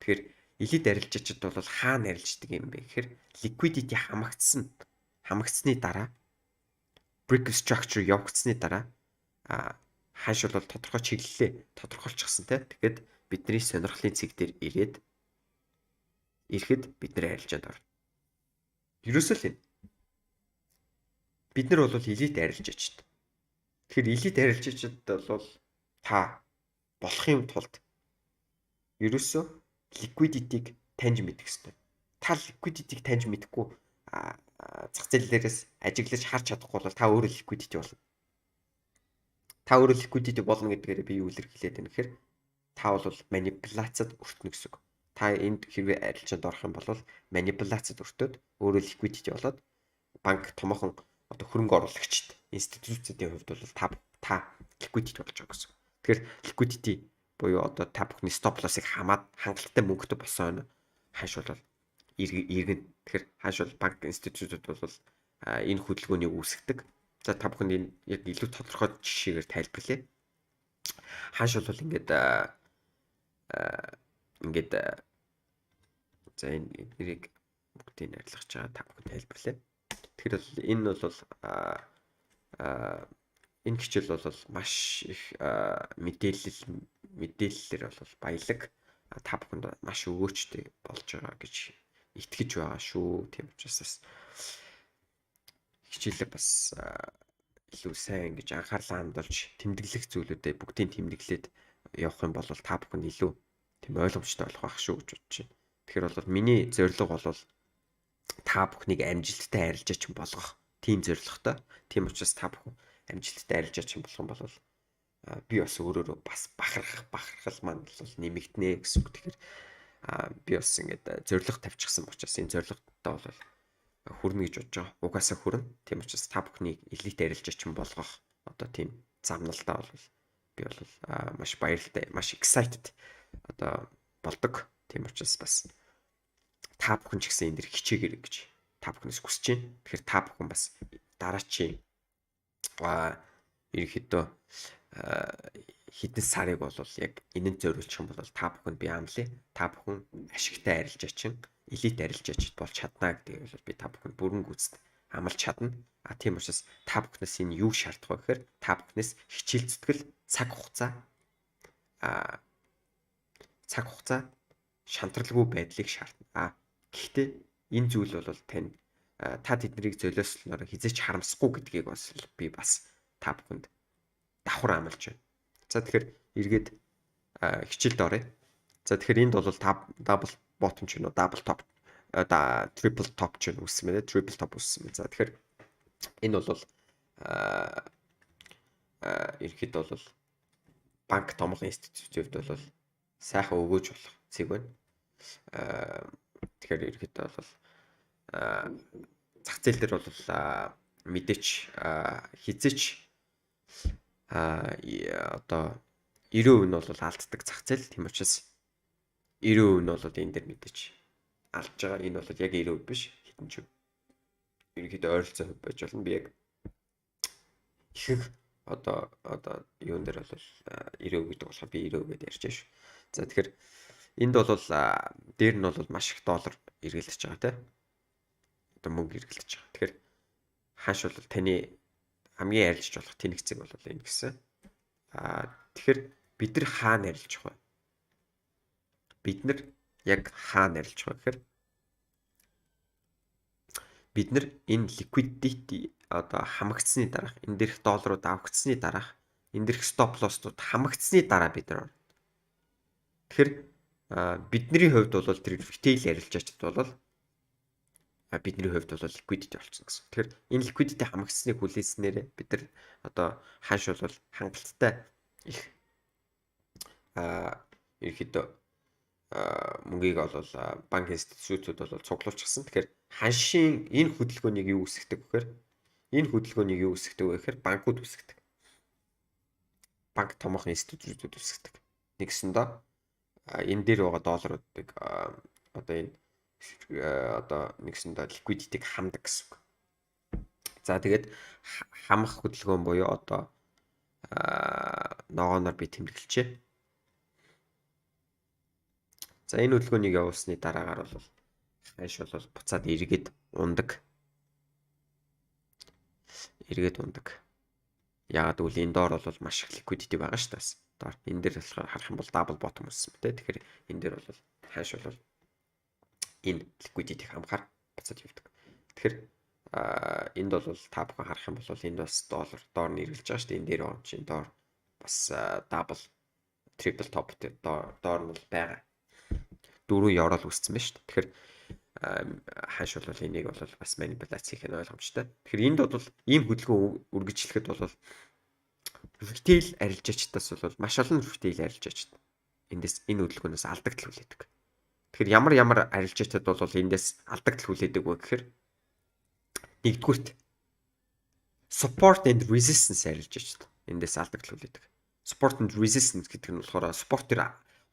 [SPEAKER 1] Тэгэхээр элит арилжаачд бол хаана арилждаг юм бэ гэхээр liquidity хамагдсны дараа brick structure явагдсны дараа хааш бол тодорхой чиглэлээ тодорхойлчихсан те. Тэгэхээр бидний сонирхлын цэг дээр ирэхэд бид нэр арилжаад орно. Ерөөсөө л энэ бид нар бол элит арилжаачд. Тэгэхээр элит арилжаачд бол та болохын тулд ерөөсөө liquidity-г таньж мэдэх хэрэгтэй. Та liquidity-г таньж мэдэхгүй зах зээлээрээс ажиглаж харж чадахгүй бол та өөрөө liquidity болно. Та өөрөө liquidity болно гэдгээр би юу илэрхийлээд байна гэхээр та бол манипуляцад өртнө гэсэн үг. Та энд хэрвээ арилжаанд орох юм бол манипуляцад өртөөд өөрөө liquidity болоод банк томоохон одоо хөрөнгө оруулагчид институцийн хувьд бол та liquidity болж байгаа гэсэн. Тэгэхээр liquidity буюу одоо та бүхний stop loss-ыг хамаад хангалттай мөнгөтэй болсон байна. Хааш бол иргэн. Тэгэхээр хааш бол банк институтууд бол энэ хөдөлгөөнийг үүсгдэг. За та бүхэнд яг илүү тодорхой жишээгээр тайлбарлая. Хааш бол ингээд за энэ нэрийг бүгдийг арилгаж байгаа та бүхэнд тайлбарлая. Тэгэхээр бол энэ бол энэ хичээл бол маш их мэдээллээр бол баялаг та бүхэнд маш өгөөчтэй болж байгаа гэж итгэж байгаа шүү. Тийм учраас хичээлээ бас илүү сайн гэж анхаарлаа хандуулж тэмдэглэх зүйлүүдэд бүгдийг тэмдэглээд явах юм бол та бүхэнд илүү тийм ойлгомжтой болох байх шүү гэж бодож байна. Тэгэхээр бол миний зорилго бол та бүхнийг амжилттай арилжаач болгох тийм зорилготой. Тийм учраас та бүхэн амжилттай арилжаач болох юм бол би бас өөрөөрөө бас бахархал маань бол нэмэгдэнэ гэсэн үг. Тэгэхээр би бас ингээд зорилго тавьчихсан учраас энэ зорилготой бол хүрнэ гэж бодож байгаа. Угаасаа хүрнэ. Тийм учраас та бүхнийг элит арилжаач болгох одоо тийм замналдаа бол би бол маш баяртай, маш excited одоо болдог. Тийм учраас бас та бүхэн ч гэсэн энэ дэр хичээгэр гэж та бүхнээс хүсэж байна. Тэгэхээр та бүхэн бас дараачийн ерөнхийдөө хэдэн сарыг бол яг энэнд зориулчих юм бол та бүхэнд би амлая. Та бүхэн ашигтай арилжаачин, элит арилжаач болж чадна гэдгийг бол би та бүхэнд бүрэн гүйцэд амлаж чадна. Тийм учраас та бүхнээс энэ юу шаардах вэ гэхээр та бүхнээс хичээл зүтгэл, цаг хугацаа шантралгүй байдлыг шаардна. Гэхдээ энэ зүйл бол тань та тэднийг золиослоноор хизээч харамсахгүй гэдгийг бас би бас та бүхэнд давхар амлаж байна. За тэгэхээр эргээд хичээлд оръё. За тэгэхээр энд бол double bottom ч юм уу, double top triple top ч юм үүссэн байна. Triple top үүссэн байна. За тэгэхээр энэ бол ерөнхийдөө бол банк томоохон институтийн хувьд бол сайхан өгөөж болох цэг байна. Тэгэхээр ерөнхийдөө бол зах зээл дээр бол мэдээч хизээч одоо 90% нь бол алддаг зах зээл. Тийм учраас 90% нь бол энэ дээр мэдээч алдж байгаа. Энэ бол яг 90% биш. Хэдэн ч ерөнхийдөө ойролцоо хөв байж болно. Би яг ихэнх одоо юун дээр бол 90% гэдэг болохоор би 90% гэдээ ярьж шүү. За тэгэхээр энд бол дээр нь бол маш их доллар эргэлдэж байгаа тийм. Одоо мөнгө эргэлдэж байгаа. Тэгэхээр хааш бол таны хамгийн арилж болох тэнэг цэг бол энэ гэсэн. Тэгэхээр бид нар хаана арилжих вэ? Бид нар яг хаана арилжих вэ гэхээр бид нар энэ liquidity одоо хамагдсны дараах энэ дээрх долларууд авагдсны дараах энэ дэрх стоп лосстууд хамагдсны дараа бид нар. Тэгэхээр бидний хувьд бол тэр retail арилжаачд бол бидний хувьд бол liquidity болчихсон гэсэн. Тэгэхээр энэ liquidity хамагцсныг хүлээснээр бид нар одоо хааш бол хангалттай их ерөөхдөө мөнгийг бол банк институтууд бол цуглуулчихсан. Тэгэхээр ханшийн энэ хөдөлгөөнийг юу үсгдэг вэхээр банкуд үсгдэг. Банк томоохон институтууд үсгдэг. Нэгсэндээ энэ дээр байгаа долларуудыг одоо энэ нэгсэндээ liquidity-г хамдаг гэсэн үг. За тэгээд хамах хөдөлгөөн буюу одоо ногооноор би тэмдэглэжээ. За энэ хөдөлгөөнийг явуулсны дараагаар бол хааш бол буцаад эргээд ундаг. Яагаад гэвэл энэ доор бол маш их liquidity байгаа шүү дээ. Доор энэ дээр болохоор харах юм бол double bottom болсон мэт. Тэгэхээр энэ дээр бол хааш бол энэ liquidity-г хамахаар буцаад явдаг. Тэгэхээр энд бол та бүхэн харах юм бол энд бас доллар доор нь эргэлж байгаа шүү дээ. Энэ дээр он чинь доор бас double triple top доор нь бол байгаа. 4 евро л үссэн байна шүү дээ. Тэгэхээр хааш бол энийг бол бас манипуляц хийх нь ойлгомжтой. Тэгэхээр энд бол ийм хөдөлгөөн үргэлжлэхэд бол retail арилжаачдаас бол маш олон retail арилжаачд эндээс энэ хөдөлгөөнөөс алдагдал хүлээдэг. Тэгэхээр ямар арилжаачдад бол эндээс алдагдал хүлээдэг вэ гэхээр нэгдүгürt support and resistance арилжаачд эндээс алдагдал хүлээдэг. Support and resistance гэдэг нь болохоор support-ээр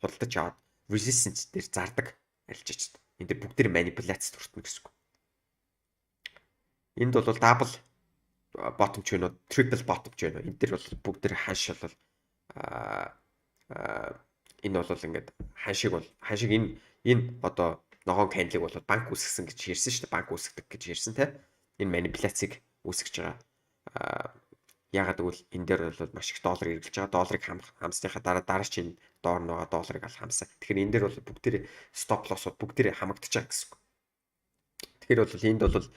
[SPEAKER 1] худалдаж аваад resistance дээр зардаг арилжаачд. Энд дээр бүгд манипуляцд хүртэнэ гэсэн үг. Энд бол double bottom ч вэ, triple bottom ч вэ. Энд дээр бол бүгд хааш бол энэ бол ингээд хаашиг энэ одоо ногоон candle-ыг бол банк үүсгэсэн гэж ярьсан шүү дээ. Банк үүсгдэг гэж ярьсан те. Энэ манипуляцийг үүсгэж байгаа. Яагаад гэвэл энэ дээр бол маш их доллар эргэлж байгаа. Долларыг хамсныхаа дараа чинь доор нөгөө долларыг ал хамсаа. Тэгэхээр энэ дээр бол бүгдээ стоп лоссууд бүгдээ хамагдаж байгаа гэсэн үг. Тэгэхээр бол энд бол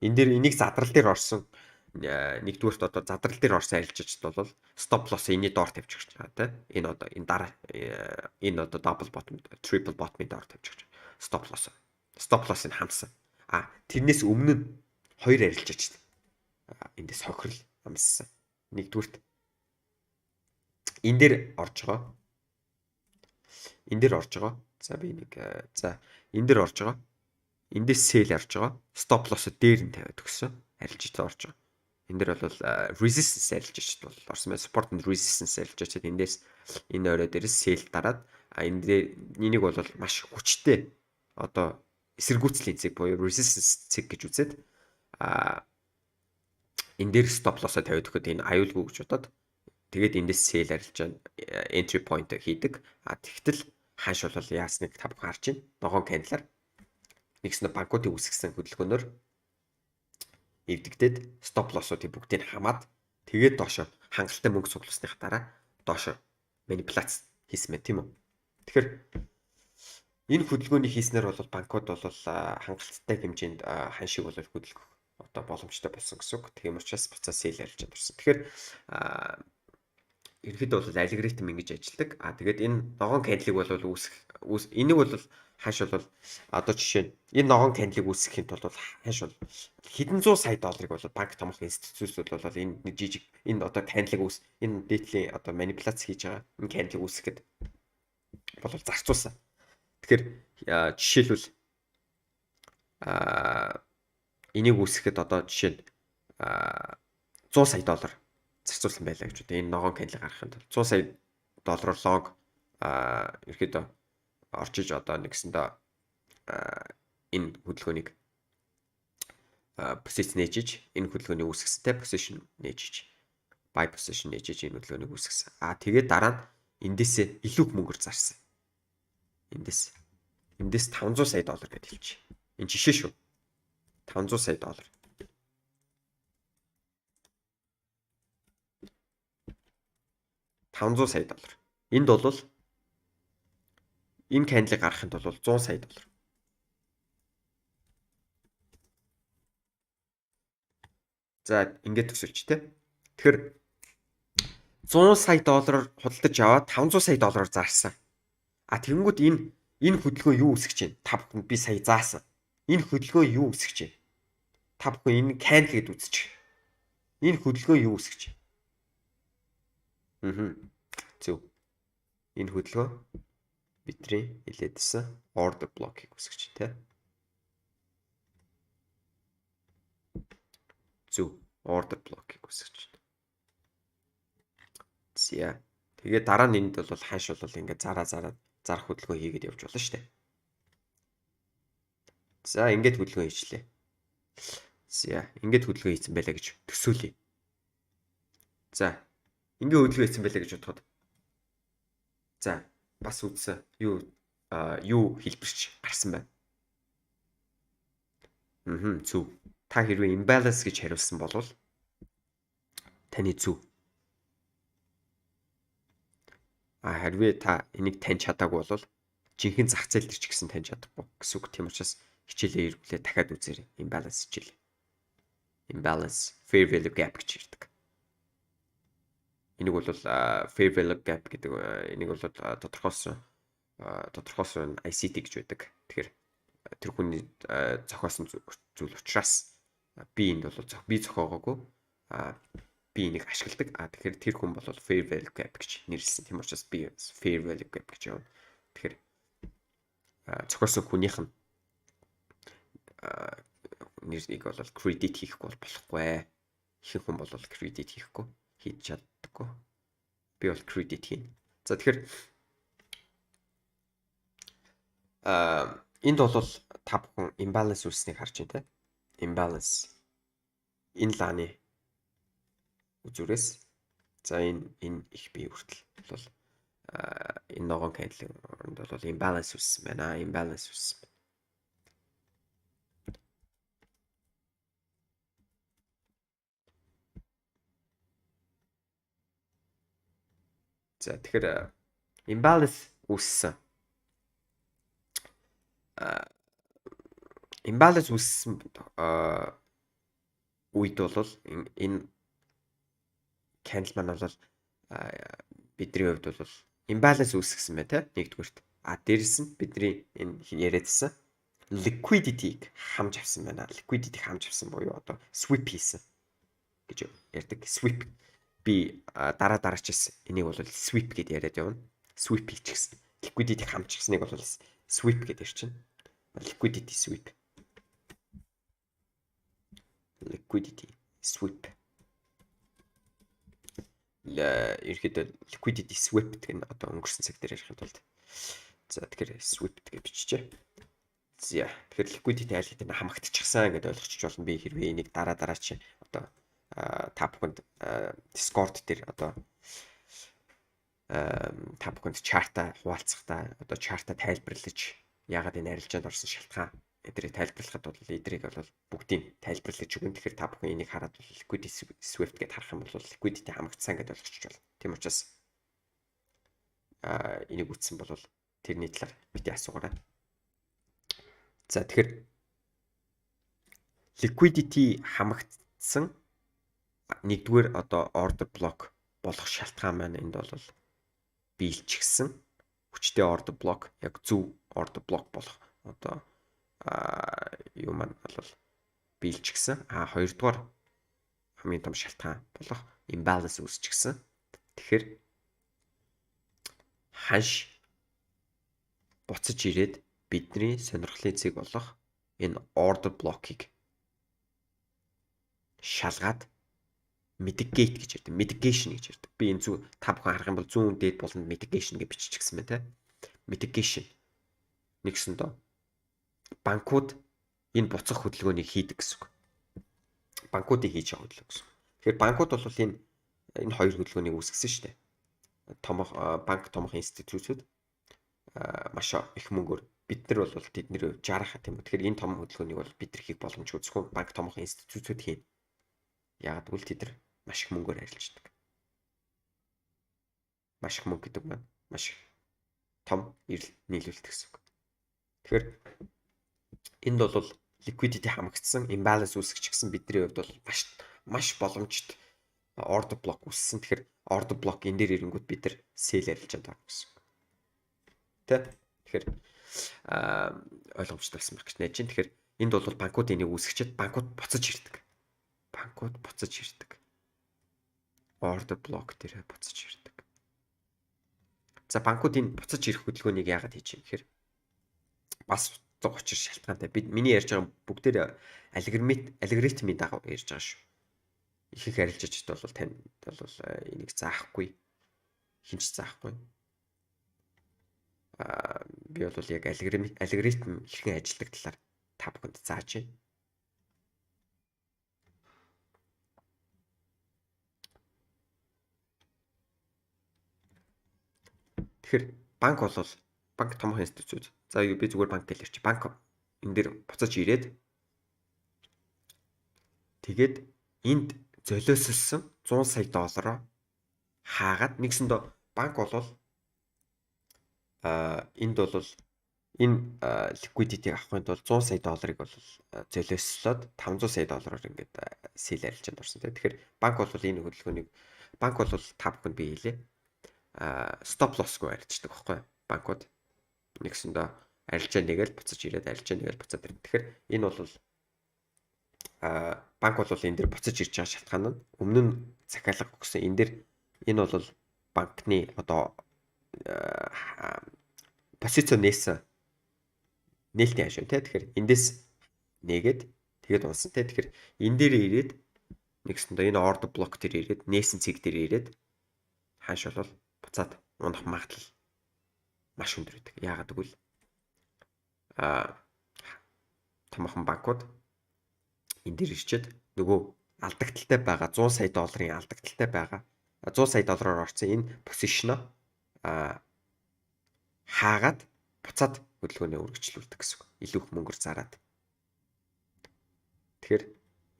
[SPEAKER 1] энэ дээр энийг задрал дээр орсон нэгдүгürt одоо задрал дээр орсон арилжаачд бол стоп лосс энэний доор тавьчих гэж байгаа тийм. Энэ одоо энэ дараа энэ одоо double bottom triple bottom-ийн доор тавьчих гэж. Стоп лоссыг хамсан. Тэрнээс өмнө нь хоёр арилжаачд эндээс хохирол амссан. Нэгдүгürt энэ дээр орж байгаа. За би нэг энэ дээр орж байгаа. Эндээс sell орж байгаа. Stop loss дээр нь тавиад өгсөн. Арилжаач орж байгаа. Энэ дээр бол resistance арилжаач бол орсон байна. Support and resistance арилжаачд эндээс энэ орой дээрээс sell дараад энэ дээр энийг бол маш хүчтэй одоо эсэргүүцлийн цэг буюу resistance цэг гэж үзээд энэ дээр stop loss тавиад өгөхөд энэ аюулгүй гэж бодоод тэгээд эндээс sell арилжаа entry point хийдэг. Тэгтэл хааш бол яасныг та бүхэн харж байна. Ногоон candle-аар нэгснэ банкуудыг үүсгэсэн хөдөлгөөнөөр эвдэгдээд стоп лоссуудыг бүгдийг хамаад тэгээд доошо хангалттай мөнгө цуглуулсныхаа дараа доошо манипуляц хийсэн мэ тийм үү. Тэгэхээр энэ хөдөлгөөнийг хийснээр бол банкуд бол хангалттай хэмжээнд ханшиг бол хөдөлгөх одоо боломжтой болсон гэсэн үг. Тийм учраас буцаа sell арилжаад орсон. Тэгэхээр ерөнхийдөө бол алгоритм ингэж ажилладаг. Тэгээд энэ ногоон candle-ыг бол энийг бол хааш бол одоо жишээ нь энэ ногоон candle-ыг үүсгэхийн тулд бол хааш бол хэдэн зуун сая долларыг бол банк томоохон институтууд бол энэ жижиг энэ одоо candle-ыг энэ дээдлийн одоо манипуляц хийж байгаа энэ candle-ыг үүсгэхэд бол зарцуулсан. Тэгэхээр жишээлбэл энийг үүсгэхэд одоо жишээ нь 100 сая доллар зарцуулсан байлаа гэж үү. Энэ ногоон candle гаргахын тулд 100 сая доллараар лонг ерөөдөө орчиж одоо нэгсэндээ энэ хөдөлгөөнийг position нээжиж энэ хөдөлгөөний үүсгэсэнтэй position нээжиж buy position нээжиж энэ хөдөлгөөнийг үүсгэсэн. Тэгээд дараа нь эндээсээ илүү их мөнгөөр зарсан. Эндээс 500 сая доллар гэж хэлчих. Энэ жишээ шүү. 500 сая доллар. Энд бол энэ candle-ыг гаргахын тулд 100 сая доллар. За ингээд төсөлч тэ. Тэгэхээр 100 сая доллараар худалдаж аваад 500 сая доллараар зарсан. Тэгэнгүүт энэ хөдөлгөөн юу үүсгэж байна? Та бүхэнд би сая заасан. Энэ хөдөлгөөн юу үүсгэж байна? Та бүхэн энэ candle гэд үзчих. Энэ хөдөлгөөн юу үүсгэж байна? Зөв. Энэ хөдөлгөөн бидний илээдсэн order block-ийг үүсгэж байна, тэ? Зөв. Order block-ийг үүсгэж байна. За. Тэгээд дараа нь энд бол ханш бол ингээд зарах хөдөлгөөн хийгээд явж болно шүү дээ. За, ингээд хөдөлгөөн хийчлээ. За, ингээд хөдөлгөөн хийсэн байлаа гэж төсөөлье. За, ингээд хөдөлгөөн хийсэн байлаа гэж бодоход. За, бас үзсэн. Юу хэлбэрч гарсан байна. Зөв. Та хэрвээ imbalance гэж хариулсан бол таны зөв. Хэрвээ та энийг таньж чадаагүй бол жинхэнэ зах зээл дээр ч гэсэн таньж чадахгүй гэсэн үг. Тийм учраас хичээлээ ирүүлээ дахиад үзээрэй. Imbalance хичээл. Imbalance fair value gap гэж ирдэг. Энийг бол fair value gap гэдэг энийг бол тодорхойлсон ICT гэж байдаг. Тэгэхээр тэр хүний зохиосон зүйл учраас би энд бол би зохиогоогүй би энийг ашигладаг. Тэгэхээр тэр хүн бол fair value gap гэж нэрлсэн. Тийм учраас би fair value gap гэж явна. Тэгэхээр зохиосон хүнийх нь нэрийг бол credit хийхгүй болохгүй. Ихэнх хүн бол credit хийхгүй, хийж чаддаггүй. Би бол credit хийн. За тэгэхээр энд бол та бүхэн imbalance үүсныг харж байна, тэ? Imbalance. Энэ лааны үзүүрээс за энэ их бие хүртэл бол энэ ногоон candle-ын оронд бол imbalance үүссэн байна. Imbalance үүссэн. За тэгэхээр imbalance үүссэн. Imbalance үүссэн үед бол энэ candle маань бол бидний хувьд бол imbalance үүсгэсэн байна, тэ? Нэгдүгürt. Дээрэс нь бидний энэ яриадсан liquidity-г хамж авсан байна. Liquidity-г хамж авсан буюу одоо sweep хийсэн гэж ярьдаг. Sweep. Би дараач энийг бол sweep гэдээ яриад явна. Sweep хийчихсэн. Liquidity-г хамчихсныг бол sweep гэдээ ярьчихна. Liquidity sweep. Liquidity sweep. Ерхэд liquidity sweep гэх нь одоо өнгөрсөн цаг дээр ярих юм тулд. За тэгэхээр sweep гэж биччихье. За тэгэхээр liquidity айл хэдийн хамагдчихсан гэдээ ойлгочих болно. Би хэрвээ энийг дараач одоо та бүхэнд Discord дээр одоо та бүхэнд чарта хуваалцахдаа одоо чарта тайлбарлаж яагаад энэ арилжаанд орсон шалтгаан эдрийг тайлбарлахад бол эдрийг бол бүгдийг тайлбарлаж өгнө. Тэгэхээр та бүхэн энийг хараад liquidity swift гэдээ харах юм бол liquidity хамагдсан гэдээ ойлгочих болно. Тийм учраас энийг үтсэн бол тэрний талаар бити асуугаарай. За тэгэхээр liquidity хамагдсан нэгдүгээр одоо order block болох шалтгаан маань энд бол биелчихсэн хүчтэй order block яг зөв order block болох одоо юу маань бол биелчихсэн. Хоёрдугаар хамгийн том шалтгаан болох imbalance үүсчихсэн. Тэгэхээр ханш буцаж ирээд бидний сонирхлын цэг болох энэ order block-ыг шалгаад mitigate гэж ярьдаг. Mitigation гэж ярьдаг. Би энэ та бүхэн харах юм бол зүүн дээд болонд mitigation гэж биччихсэн байна, тэ? Mitigation. Нэгсэн доо. Банкуд энэ буцах хөдөлгөөнийг хийдэг гэсэн үг. Банкуудыг хийж байгаа хөдөлгөөн гэсэн. Тэгэхээр банкуд бол энэ хоёр хөдөлгөөнийг үүсгэсэн шүү дээ. Томох институтууд маш их мөнгөөр бид нар бол тэдний жаргах тийм үү. Тэгэхээр энэ том хөдөлгөөнийг бол бид нар хийх боломжгүй. Зөвхөн банк томох институтууд хийнэ. Яагаад гэвэл тэд нар маш их мөнгөөр арилждаг. Маш их мөнгө гэдэг маань маш их том эрэл нийлүүлэлт гэсэн үг. Тэгэхээр энд бол liquidity хамагдсан imbalance үүсгэж гисэн бидний хувьд бол маш боломжтой order block үссэн. Тэгэхээр order block энэ дээр ирэнгүүт бид нар sell арилжаанд орно гэсэн. Тэ? Тэгэхээр ойлгомжтой болсон байх гэж найж байна. Тэгэхээр энд бол банкуудын нэг үүсгчэд банкуд буцаж ирдэг. Банкуд буцаж ирдэг. Order block дээр буцаж ирдэг. За банкуудын буцаж ирэх хөдөлгөөнийг яагаад хийж юм гэхээр бас 130 шалтгаантай. Миний ярьж байгаа бүгдээр алгоритмын дагав ярьж байгаа шүү. Их арилжаачд бол танд бол энийг заахгүй. Хинч заахгүй. Би бол яг алгоритм хэрхэн ажилладаг талаар та бүхэнд зааж байна. Тэгэхээр банк томоохон институт. За би зүгээр банк гэж ярьчих. Банк энэ дээр буцаж ирээд тэгээд энд золиослсон 100 сая доллароо хаагаад нэгсэндээ банк бол энд бол энэ liquidity-г авахын тулд 100 сая долларыг бол золиослоод 500 сая доллараар ингээд sell арилжаанд орсон. Тэгэхээр банк бол энэ хөдөлгөөнийг та бүхэнд би хэлээ. Stop loss-гүй арилждаг байхгүй банкуд. Нэгсэндээ арилжаа нэгээл буцаж ирээд арилжаа нэгээл буцаад ирдэг. Тэгэхээр энэ бол банк бол энэ дэр буцаж ирж байгаа шалтгаан нь өмнө нь захиалга өгсөн. Энэ дэр энэ бол банкны одоо позицион нээлтийн хашуу тий. Тэгэхээр эндээс нээгээд тэгээд унсан тий. Тэгэхээр энэ дээр ирээд нэгсэндээ энэ order block дээр ирээд нээсэн цэг дээр ирээд хааш бол буцаад унах магадлал маш өндөр байдаг. Яагаад гэвэл томоохон банкуд энэ дээр ирчээд нөгөө алдагдaltaй байгаа 100 сая долларын алдагдaltaй байгаа 100 сая доллараар орсон энэ позишноо хаагаад буцаад хөдөлгөөнөө үргэлжлүүлдэг гэсэн үг. Илүү их мөнгөөр зараад. Тэгэхээр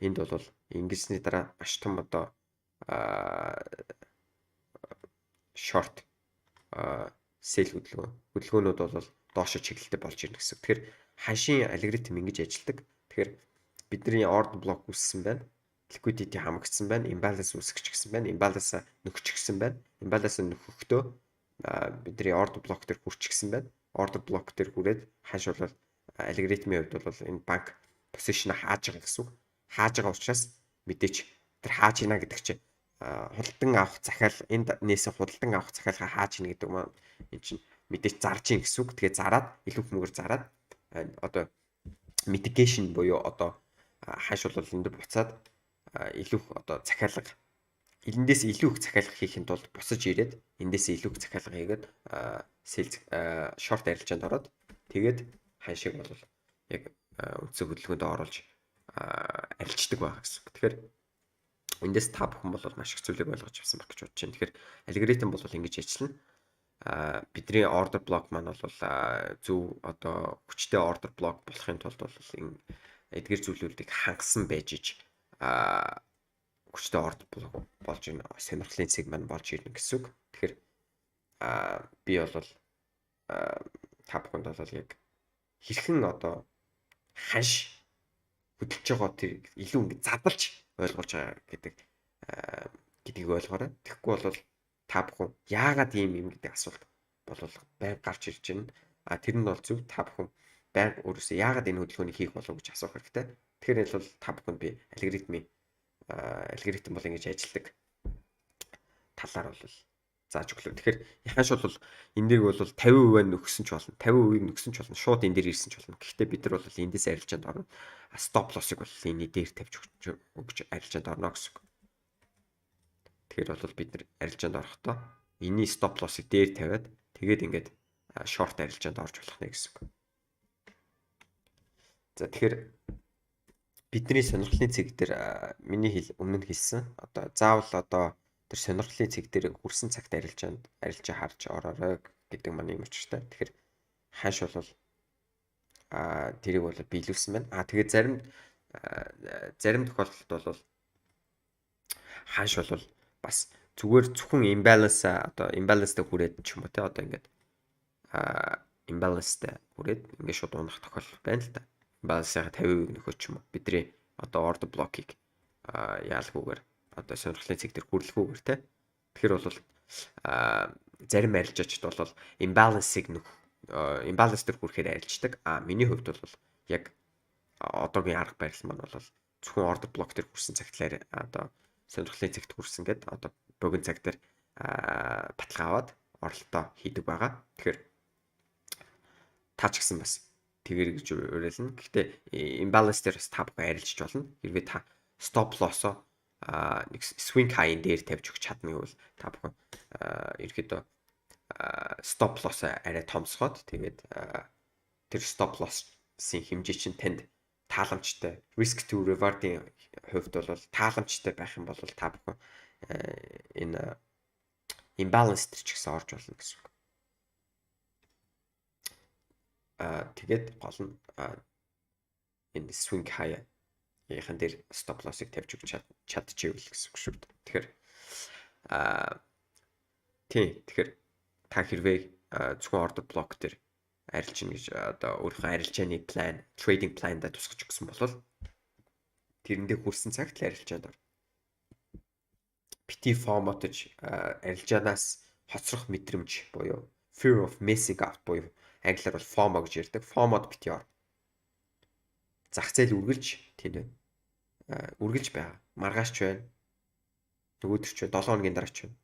[SPEAKER 1] энд бол ингэсний дараа маш том одоо short sell хөдөлгөөнүүд бол доошо чиглэлтэй болж ирнэ гэсэн. Тэгэхээр ханшийн алгоритм ингэж ажилладаг. Тэгэхээр бидний order block үүссэн байна. Liquidity хамагдсан байна. Imbalance үүсгэж гисэн байна. Imbalance нөхчихсэн байна. Imbalance нөхөхдөө бидний order block дээр хүрчихсэн байна. Order block дээр хүрээд ханш бол алгоритмын хувьд бол энэ банк position хааж байгаа гэсэн үг. Хааж байгаа учраас мэдээч тэр хааж ийна гэдэг чинь худалдан авах захиал энд нээсэн худалдан авах захиалгаа хааж ийн гэдэг маань энэ чинь мэдээж зарж ийн гэсэн үг. Тэгээ зараад илүү мөнгөөр зараад одоо mitigation буюу одоо хааш бол энд буцаад илүү одоо захиалга эндээс илүү их захиалга хийхэд тулд босож ирээд эндээс илүү их захиалга хийгээд short арилжаанд ороод тэгээд хаашиг бол яг үндсэн хөдөлгөөнд оруулж арилждаг байгаа гэсэн. Тэгэхээр эндээс та бүхэн бол маш их зүйлийг ойлгож авсан байх гэж бодож байна. Тэгэхээр алгоритм бол ингэж ажиллана. Бидний order block маань бол зөв одоо хүчтэй order block болохын тулд бол энэ эдгээр зүйлүүдийг хангасан байж иж хүчтэй order block болж ийн сонирхлын цэг маань болж ирнэ гэсэн үг. Тэгэхээр би бол та бүхэнд бол яг хэрхэн одоо ханш хөдөлж байгаа тэр илүү ингэ задлж ойлгуулж байгаа гэдгийг ойлгоорой. Тэгэхгүй бол та бүхэн яагаад ийм гэдэг асуулт бол байнга гарч ирж байна. Тэр нь бол зөв та бүхэн байнга өөрөөсөө яагаад энэ хөдөлгөөнийг хийх болов гэж асуух хэрэгтэй. Тэгэхээр бол та бүхэнд би алгоритм бол ингэж ажилладаг талаар бол зааж өглөө. Тэгэхээр яхаш бол энэ дэрг бол 50% нөхсөн ч болно. 50% нөхсөн ч болно. Шууд энэ дээр ирсэн ч болно. Гэхдээ бид нар бол эндээс арилжаанд орно. Stop loss-ыг бол энэ дээр тавьж өгч арилжаанд орно гэсэн үг. Тэгэхээр бол бид нар арилжаанд орохдоо энэний stop loss-ыг дээр тавиад тэгээд ингээд short арилжаанд орж болох нэ гэсэн үг. За тэгэхээр бидний сонирхлын цэг дээр миний өмнө нь хэлсэн одоо заавал одоо тэр сонирхлын цэг дээр хүрсэн цагт арилжаа харж ороорой гэдэг маань юм учиртай. Тэгэхээр хааш бол тэрийг бол биелүүлсэн байна. Тэгээд зарим тохиолдолд бол хааш бол бас зүгээр зөвхөн imbalance-тай хүрээд ч юм уу те одоо ингээд imbalance-тай хүрээд ингээд шууд унах тохиолдол байна л да. Imbalance-ыг 50% нөхөж ч юм уу бидний одоо order block-ыг яалгүйгээр одоо сонирхлын цэг дээр хүрлэхүүгээр те. Тэгэхээр бол зарим арилжаачд бол imbalance-ыг imbalance дээр хүрэхээр арилждаг. Миний хувьд бол яг одоогийн арга барил маань бол зөвхөн order block дээр хүрсэн цагтлаар одоо сонирхлын цэгт хүрсэн гэдэг одоо богино цаг дээр баталгаа аваад оролтоо хийдэг байгаа. Тэгэхээр таач гисэн бас тэгэр гэж уриална. Гэхдээ imbalance дээр бас та бүхэн арилжиж болно. Хэрвээ та stop loss-оо нэг swing high-ын дээр тавьж өгч чадна гэвэл та бүхэн ерөөдөө stop loss арай томсгоод тэгээд тэр stop loss-ийн хэмжээ чинь танд тааламжтай risk to reward-ийн хувьд бол тааламжтай байх юм бол та бүхэн энэ imbalance төр ч гэсэн орж болно гэсэн үг. Тэгээд гол нь энэ swing high-ийн дээр stop loss-ыг тавьж өгч чадчихвэл гэсэн үг шүү дээ. Тэгэхээр тэгэхээр та хэрвээ зөвхөн order block дээр арилжна гэж одоо өөрийнхөө арилжааны план, trading plan-да тусгаж өгсөн бол тэрэндээ хүрсэн цагт л арилжаад ор. PT format-ж арилжаанаас хоцрох мэдрэмж буюу fear of missing out буюу англиар бол FOMO гэж ярьдаг. FOMO-д PT ор. Зах зээл үргэлж тийм үргэлж байгаа. Маргааш ч байна. Нөгөөдөр ч байна. 7 хоногийн дараа ч байна.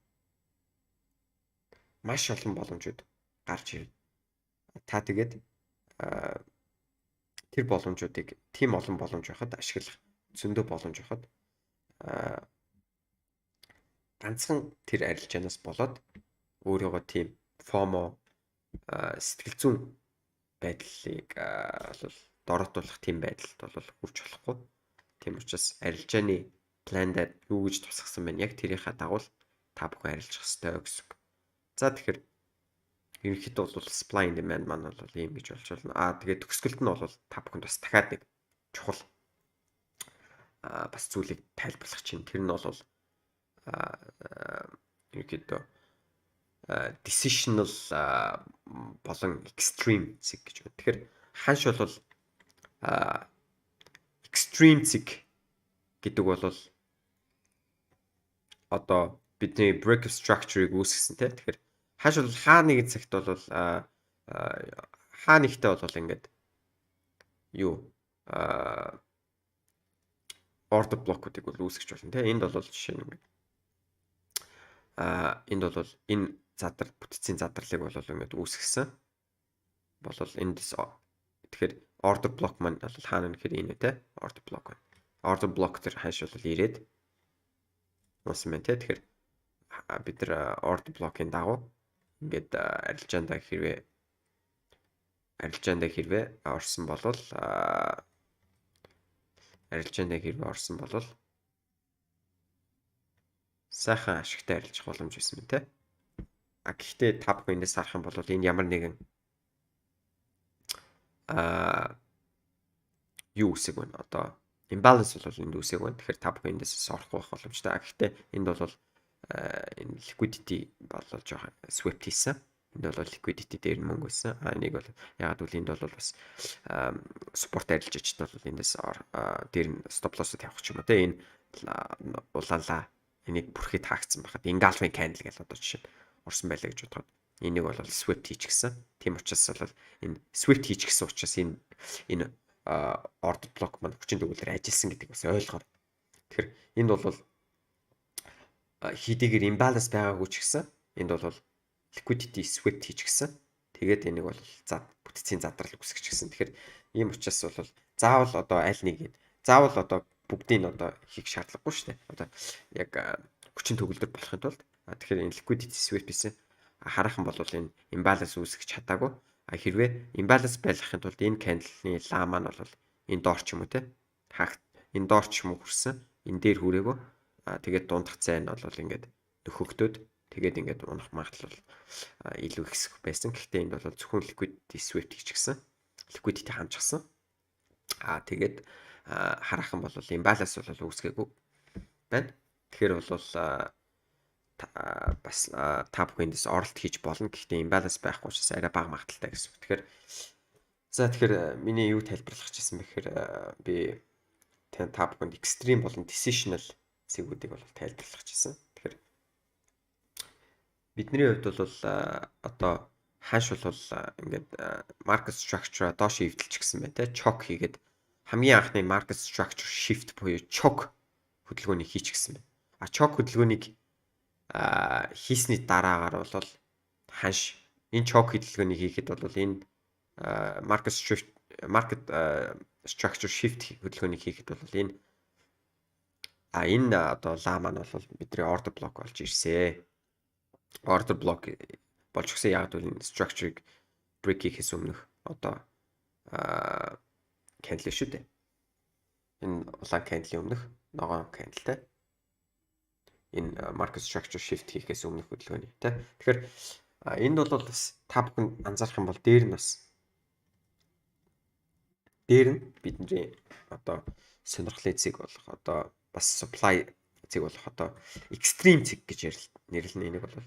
[SPEAKER 1] Маш олон боломжууд гарч ирнэ. Та тэгээд тэр боломжуудыг тийм олон боломж байхад ашиглах зөндөө боломж байхад ганцхан тэр арилжаанаас болоод өөрийгөө тийм FOMO сэтгэл зүйн байдлыг бол дороотуулах тийм байдалд бол хүрч болохгүй. Тийм учраас арилжааны пландаа юу гэж тусгасан байна? Яг тэрийнхээ дагуу та бүхэн арилжах ёстой гэсэн үг. За тэгэхээр ерөнхийдөө бол supply and demand маань бол ийм гэж болж байна. Тэгээд төгсгөлд нь бол та бүхэнд бас дахиад нэг чухал бас зүйлийг тайлбарлах чинь тэр нь бол ерөнхийдөө decisional болон extreme цэг гэж байна. Тэгэхээр ханш бол extreme цэг гэдэг бол одоо бидний break of structure-ыг үүсгэсэн те. Тэгэхээр ханш бол хаа нэгэн цагт бол хаа нэгтээ бол ингээд юу order block-уудыг бол үүсгэж болно те. Энд бол жишээ нь ингээд энд бол энэ бүтцийн задралыг бол ингээд үүсгэсэн. Болол эндээс тэгэхээр order block маань бол хаана нэхэр энэ те order block байна. Order block тэр ханш бол ирээд уусан байна те. Тэгэхээр бид нар order block-ийн дагуу ингээд арилжаандаа хэрвээ орсон болвол сайхан ашигтай арилжах боломж байсан мэт те. Гэхдээ та бүхэн эндээс харах юм бол энэ ямар нэгэн юу үсэг байна. Одоо imbalance бол энд үсэг байна. Тэгэхээр та бүхэн эндээс орохгүй байх боломжтой. Гэхдээ энд бол энэ liquidity болол жоохон swept хийсэн. Энд бол liquidity дээр мөнгө байсан. Энийг бол ягаад гэвэл энд бол бас support арилжаачд бол эндээс дээр нь stop loss-ыг тавих ч юм уу те. Энэ улаалаа энийг бүрхий таагдсан байхад engulfing candle гэж одоо жишээ орсон байлаа гэж бодоход энийг бол swept хийчихсэн. Тийм учраас бол энэ swept хийчихсэн учраас энэ order block маань хүчин төгөлөөр ажилласан гэдэг бас ойлгоод. Тэгэхээр энд бол хийдийгээр imbalance байгаагүй ч гэсэн энд бол liquidity swept хийчихсэн. Тэгээд энийг бол бүтцийн задрал үүсгэж гисэн. Тэгэхээр ийм учраас бол заавал одоо аль нэг заавал одоо бүгдийг одоо хийх шаардлагагүй шүү дээ. Одоо яг хүчин төгөлдөр болохын тулд тэгэхээр энэ liquidity sweep хийсэн хараахан бол энэ imbalance үүсгэж чадаагүй. Хэрвээ imbalance байлгахын тулд энэ candle-ны лаа маань бол энэ доор ч юм уу те энэ доор ч юм уу хүрсэн энэ дээр хүрээгүй. Тэгээд дундах цай нь бол ингээд нөхөгдөд тэгээд ингээд унах магадлал илүү ихсэх байсан. Гэхдээ энд бол зөвхөн liquidity sweep хийчихсэн. Liquidity хамжчихсан. Тэгээд хараахан бол imbalance бол үүсгээгүй байна. Тэгэхээр бол бас та бүхэндээс оролт хийж болно. Гэхдээ imbalance байхгүй учраас арай бага магадaltaй гэсэн. Тэгэхээр миний юу тайлбарлах гэсэн бэхээр би та бүхэнд extreme болон decisional цэгүүдийг бол тайлбарлах гэсэн. Тэгэхээр бидний хувьд бол одоо ханш бол ингээд market structure доош эвдэлж гисэн байна те. Choke хийгээд хамгийн анхны market structure shift буюу choke хөдөлгөөнийг хийчихсэн байна. Choke хөдөлгөөнийг хийсний дараагаар бол ханш энэ choke хөдөлгөөнийг хийхэд бол энэ market structure shift хөдөлгөөнийг хийхэд бол энэ одоо лаа маань бол бидний order block болж ирсэ. Order block болж гисэн яг бол энэ structure-ыг break хийхээс өмнөх одоо candle шүү дээ. Энэ улаан candle-ийн өмнөх ногоон candle-тай энэ market structure shift хийхээс өмнөх хөдөлгөөний тий. Тэгэхээр энд бол бас та бүхэн анзаарах юм бол дээр нь бидний одоо сонирхлын цэг болох одоо бас supply цэг болох одоо extreme цэг гэж нэрлэнэ. Энийг бол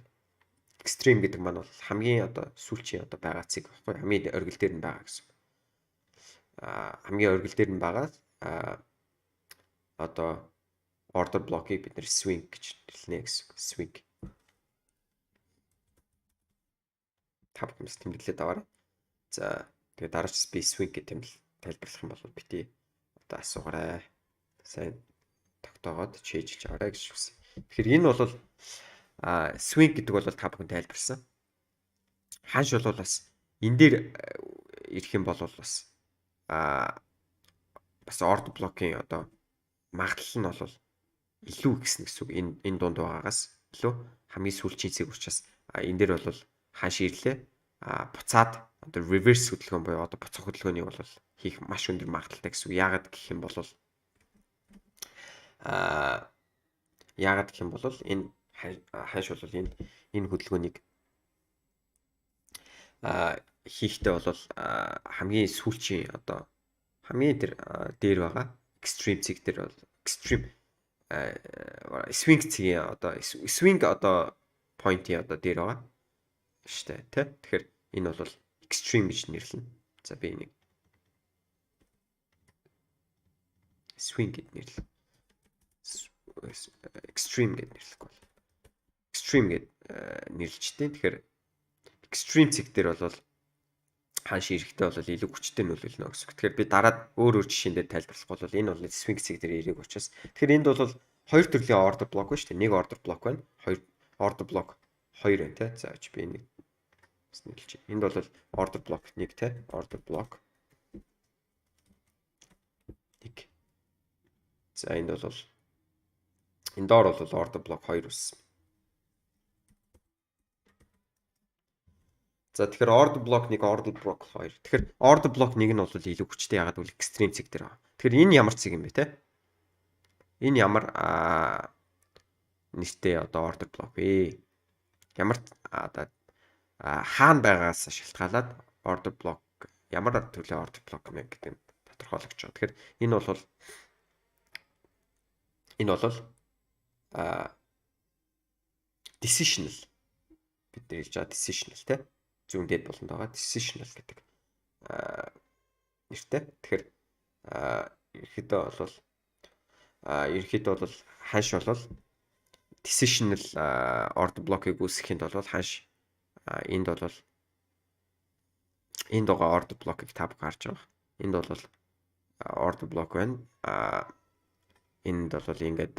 [SPEAKER 1] extreme гэдэг маань бол хамгийн одоо сүүлчийн одоо байгаа цэг баггүй, хамгийн оргил дээр нь байгаа гэсэн. Хамгийн оргил дээр нь байгаа одоо order block-ыг бид нэр swing гэж нэрлэнэ гэсэн. Swing. Та бүхнээс тэмдэглээд аваарай. За тэгээд дараач би swing гэх юм тайлбарлах юм бол бити одоо асуугаарай. Сайн тогтоогоод чийжж аваарай гэж хүсье. Тэгэхээр энэ бол swing гэдэг бол та бүхэн тайлбарсан. Ханш бол бас энэ дээр ирэх юм бол бас order block-ийн одоо магадлал нь бол илүү гэсэн үг. Энэ дунд байгаагаас илүү хамгийн сүүлчийн цэг учраас энэ дээр бол ханш ирлээ. Буцаад одоо reverse хөдөлгөөн буюу одоо буцах хөдөлгөөнийг бол хийх маш өндөр магадлалтай гэсэн үг. Яагаад гэх юм бол энэ ханш бол энэ хөдөлгөөнийг хийхдээ бол хамгийн сүүлчийн одоо хамгийн дээр байгаа extreme цэг дээр бол extreme swing цэгийн одоо swing одоо point-ийн одоо дээр байгаа шүү дээ тий. Тэгэхээр энэ бол extreme гэж нэрлэнэ. За би энийг swing гэд нэрлэв. Extreme гэд нэрлэхгүй бол extreme гэд нэрлжтэй. Тэгэхээр extreme цэг дээр бол ханш ирэхтэй бол илүү хүчтэй нөлөөлнө гэсэн. Тэгэхээр би дараад өөр жишээн дээр тайлбарлах бол энэ бол swing цэг дээр ирэх учраас. Тэгэхээр энд бол хоёр төрлийн order block байна шүү дээ. Нэг order block байна. Хоёр order block 2 байна те. За би энийг бас нэрлэж. Энд бол order block 1 те. Order block 1. За энд бол энэ доор бол order block 2 үссэн. За тэгэхээр order block 1, order block 2. Тэгэхээр order block 1 нь бол илүү хүчтэй ягаад гэвэл extreme цэг дээр байна. Тэгэхээр энэ ямар цэг юм бэ те? Энэ ямар нэртэй одоо order block вэ? Ямар хаана байгаас шалтгаалаад order block ямар төрлийн order block юм гэдэг нь тодорхойлогдож байгаа. Тэгэхээр энэ бол decisional бид нэр хэлж байгаа decisional те. Зүүн дээд болонд байгаа decisional гэдэг нэртэй. Тэгэхээр ерөнхийдөө бол ханш бол decisional order block-ыг үүсгэхэд бол ханш энд байгаа order block-ыг тав гарч байгаа. Энд бол order block байна. Энд бол ингээд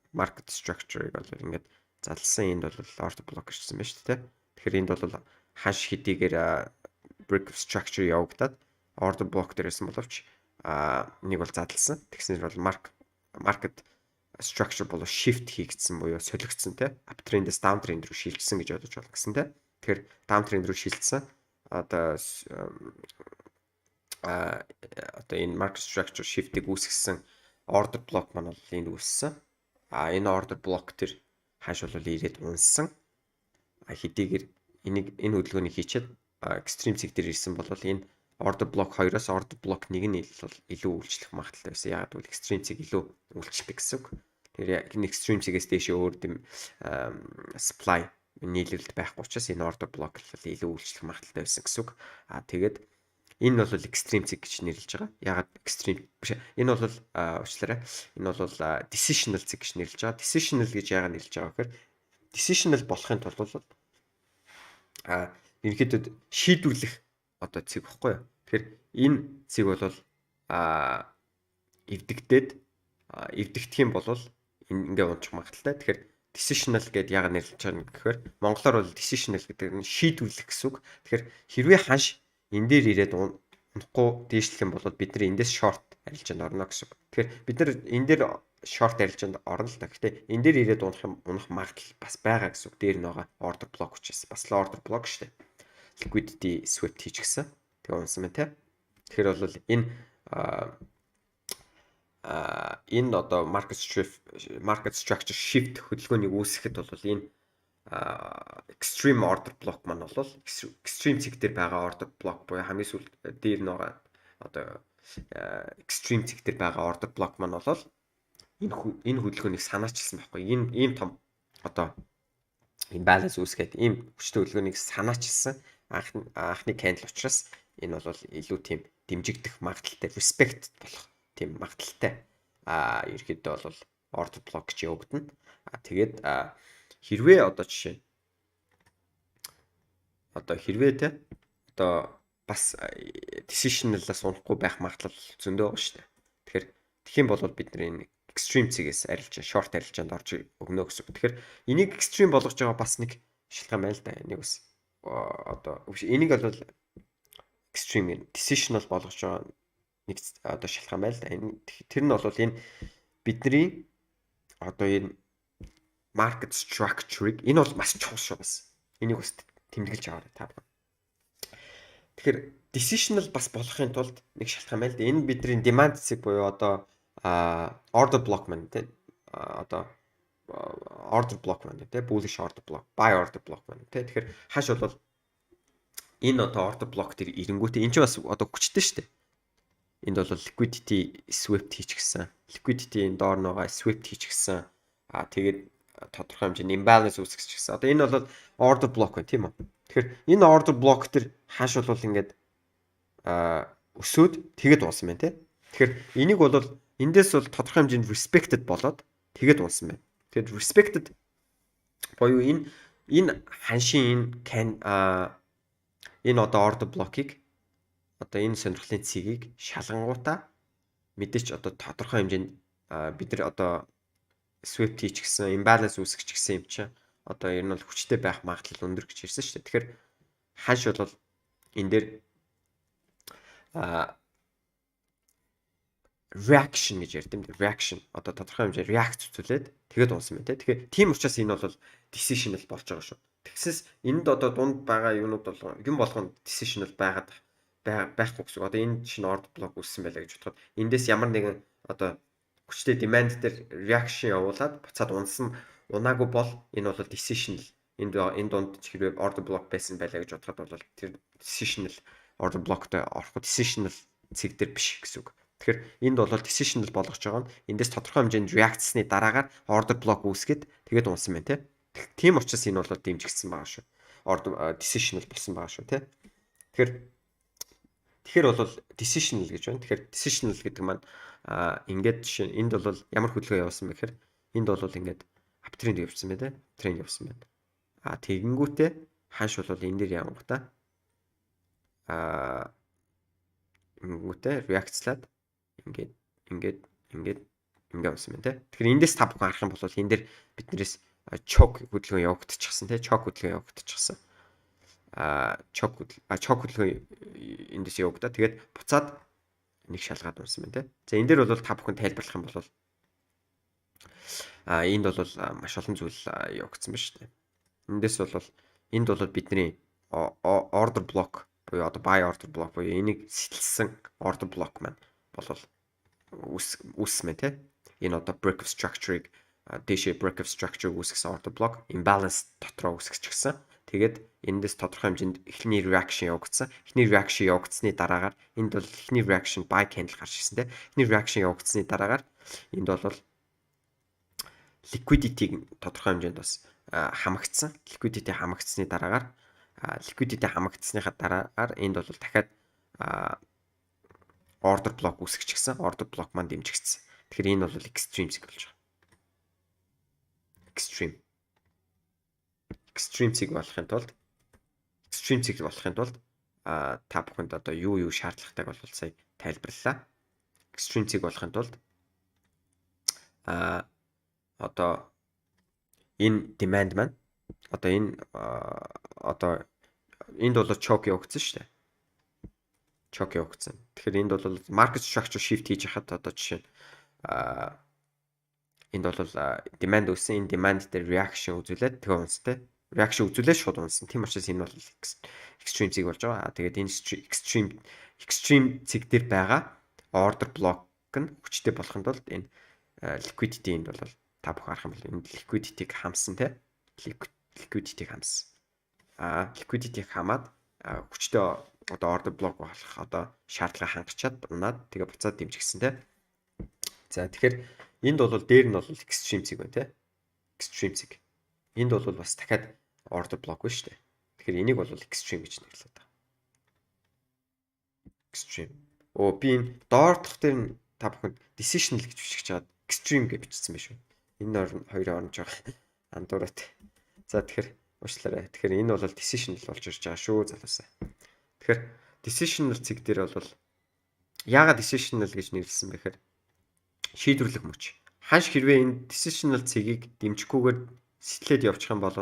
[SPEAKER 1] market structure-ыг бол ингээд залсан. Энд бол order block гэсэн байна шүү дээ. Тэгэхээр энд бол ханш хэдийгээр break structure явагдаад order block дээрсэн боловч нэг бол задлсан. Тэгснээр бол market structure болоо shift хийгдсэн буюу солигдсон те. Uptrend-ээс downtrend руу шилжсэн гэж бодож болно гэсэн те. Тэгэхээр downtrend руу шилжсэн. Одоо энэ market structure shift-ийг үүсгэсэн order block маань бол энд үүссэн. Энэ order block төр ханш бол ирээд унсан. Хэдийгээр энэ хөдөлгөөнийг хийчихэд extreme цэг дээр ирсэн бол энэ order block 2-оос order block 1 нь илүү үйлчлэх магадaltaй байсан. Яагаад гэвэл extreme цэг илүү үйлчлдэг гэсэн үг. Тэгэхээр энэ extreme цэгээс дээшээ өөр дэм supply нийлүүлэлт байхгүй учраас энэ order block илүү үйлчлэх магадaltaй байсан гэсэн үг. Тэгээд Энэ бол extreme цэг гэж нэрлэж байгаа. Ягаад extreme биш. Энэ бол уучлаарай. Энэ бол decisional цэг гэж нэрлэж байгаа. Decisional гэж яагаад нэрлэж байгаа гэхээр decisional болохын тулд бол ерөнхийдөө шийдвэрлэх одоо цэг баггүй юу. Тэгэхээр энэ цэг бол эвдэгдэх юм бол энэ ингээ унчих магадaltaй. Тэгэхээр decisional гэдээ яагаад нэрлэж байгаа юм гэхээр монголоор бол decisional гэдэг нь шийдвэрлэх гэсэн үг. Тэгэхээр хэрвээ ханш энэ дээр ирээд унахгүй дээшлэх юм бол бид нар эндээс short арилжаанд орно гэсэн үг. Тэгэхээр бид нар энэ дээр short арилжаанд орно л та. Гэхдээ энэ дээр ирээд унах магадлал бас байгаа гэсэн үг. Дээр нь байгаа order block учраас бас л order block шүү дээ. Liquidity swept хийчихсэн. Тэгээ унсан байна те. Тэгэхээр бол энэ одоо market structure shift хөдөлгөөнийг үүсгэхэд бол энэ extreme order block маань бол extreme цэг дээр байгаа order block буюу хамгийн сүүлд дээр нэг одоо extreme цэг дээр байгаа order block маань бол энэ хөдөлгөөнийг санаачилсан байхгүй. Ийм том одоо имбаланс үүсгээд ийм хүчтэй хөдөлгөөнийг санаачилсан анхны candle учраас энэ бол илүү тийм дэмжигдэх магадaltaй, respect болох тийм магадaltaй ерөөдөө бол order block гэж явагдана. Тэгээд хэрвээ одоо жишээ хэрвээ те одоо бас decisional-аас унахгүй байх магадлал зөндөө байгаа шүү дээ. Тэгэхээр тэгэх юм бол бид нар энэ extreme цэгээс арилжаа short арилжаанд орж өгнө гэсэн үг. Тэгэхээр энийг extreme болгож байгаа бас нэг шалтгаан байна л да. Энийг бас одоо энийг бол extreme decisional болгож байгаа нэг одоо шалтгаан байна л да. Тэр нь бол энэ бидний одоо энэ market structure-ыг энэ бол маш чухал шүү бас. Энийг бас тэмдэглэж аваарай та бүхэн. Тэгэхээр decisional бас болохын тулд нэг шалтгаан байна л да. Энэ бидний demand цэг буюу одоо order block маань тий одоо order block маань тий bullish order block, buy order block маань тий. Тэгэхээр хаш бол энэ одоо order block тэр ирэнгүүтээ энэ ч бас одоо хүчтэй шүү дээ. Энд бол liquidity swept хийчихсэн. Liquidity энэ доор байгаа swept хийчихсэн. Тэгээд тодорхой хэмжээний imbalance үүсгэчихсэн. Одоо энэ бол order block байна тийм үү? Тэгэхээр энэ order block төр хааш бол ингээд өсөөд тэгэд унсан байна тий. Тэгэхээр энийг бол эндээс бол тодорхой хэмжээнд respected болоод тэгэд унсан байна. Тэгэхээр respected боёо энэ ханшийн энэ одоо order block-ыг одоо энэ сонирхлын цэгийг шалгангуудаа мэдээч одоо тодорхой хэмжээнд бид нар одоо swept хийчихсэн, imbalance үүсгэчихсэн юм чинь одоо ер нь бол хүчтэй байх магадлал өндөр гэж ирсэн шүү дээ. Тэгэхээр ханш бол энэ дээр reaction гэж ярьд юм дээ. Reaction одоо тодорхой хэмжээр react үзүүлээд тэгээд унсан байна те. Тэгэхээр тийм учраас энэ бол decisional болж байгаа шүү. Тэгсээс энд одоо дунд байгаа юмнууд бол юм болгоно decisional байгаад байхгүй гэсэн. Одоо энэ чинь order block үүссэн байлаа гэж бодоход эндээс ямар нэгэн одоо хүчтэй demand дээр reaction явуулаад буцаад унаагүй бол энэ бол decisional. Энэ дунд хэрвээ order block байсан байлаа гэж бодоход бол тэр decisional order blockт ороход decisional цэг дээр биш гэсэн үг. Тэгэхээр энд бол decisional болгож байгаа нь эндээс тодорхой хэмжээнд react-сны дараагаар order block үүсгээд тэгээд унсан байна те. Тийм учраас энэ бол дэмжигдсэн байгаа шүү. Order decisional болсон байгаа шүү те. Тэгэхээр бол decisional гэж байна. Тэгэхээр decisional гэдэг маань ингээд жишээ энд бол ямар хөдөлгөөн явуулсан бэ гэхээр энд бол ингээд uptrend явуулсан байна те. Тренд явуулсан байна. Тэгэнгүүтээ ханш бол энэ дээр явангуудаа ингэнгүүтээ react-слаад ингээд унсан байна те. Тэгэхээр эндээс та бүхэн харах юм бол энэ дээр биднээс choke хөдөлгөөн явагдчихсан те. Choke хөдөлгөөн явагдчихсан. Choke хөдөлгөөн эндээс явагдаа. Тэгээд буцаад нэг шалгаад унсан байна те. За энэ дээр бол та бүхэн тайлбарлах юм бол энд бол маш олон зүйл явагдсан байна шүү дээ. Эндээс бол энд бол бидний order block буюу одоо buy order block буюу энийг сэтэлсэн order block маань бол үүсмэ те. Энэ одоо break of structure-ыг дэшээ break of structure үүсгэсэн order block imbalance дотроо үүсгэчихсэн. Тэгээд эндээс тодорхой хэмжээнд эхний reaction явагдсан. Эхний reaction явагдсны дараагаар энд бол эхний reaction buy candle гарч ирсэн те. Эхний reaction явагдсны дараагаар энд бол liquidity-г тодорхой хэмжээнд бас хамагдсан. Liquidity хамагдсны дараагаар liquidity хамагдсныхаа дараагаар энд бол дахиад order block үүсгэж гисэн. Order block маань дэмжигдсэн. Тэгэхээр энэ бол extreme цэг болж байгаа. Extreme цэг болохын тулд та бүхэнд одоо юу шаардлагатайг бол сая тайлбарлалаа. Extreme цэг болохын тулд одоо энэ demand маань одоо энэ энд бол choke явагдсан шүү дээ. Choke явагдсан. Тэгэхээр энд бол market structure shift хийж хахад одоо жишээ нь энд бол demand үүссэн. Энэ demand дээр reaction үзүүлээд тэгээ унстай. Reaction үзүүлээд шууд унсан. Тийм учраас энэ бол extreme цэг болж байгаа. Тэгээд энэ extreme цэг дээр байгаа order block нь хүчтэй болохын тулд энэ liquidity энд бол та бүхэн харах юм бол энэ liquidity-г хамсан те. Liquidity-г хамсан. Liquidity-г хамаад хүчтэй одоо order block болох одоо шаардлага хангачаад унаад тэгээ буцаад дэмжигсэн те. За тэгэхээр энд бол дээр нь бол extreme цэг байна те. Extreme цэг. Энд бол бас дахиад order block байна шүү дээ. Тэгэхээр энийг бол extreme гэж нэрлэдэг байна. Extreme. Би энэ доорх дээр та бүхэнд decisional гэж бичиж чаад extreme гэж бичсэн байх шүү. Энэ хоёрын орж байгаа андуурат. За тэгэхээр уучлаарай. Тэгэхээр энэ бол decisional болж ирж байгаа шүү залуусаа. Тэгэхээр decisional цэг дээр бол яагаад decisional гэж нэрлсэн бэхээр шийдвэрлэх мөч. Ханш хэрвээ энэ decisional цэгийг дэмжихгүйгээр сэтлээд явчих юм бол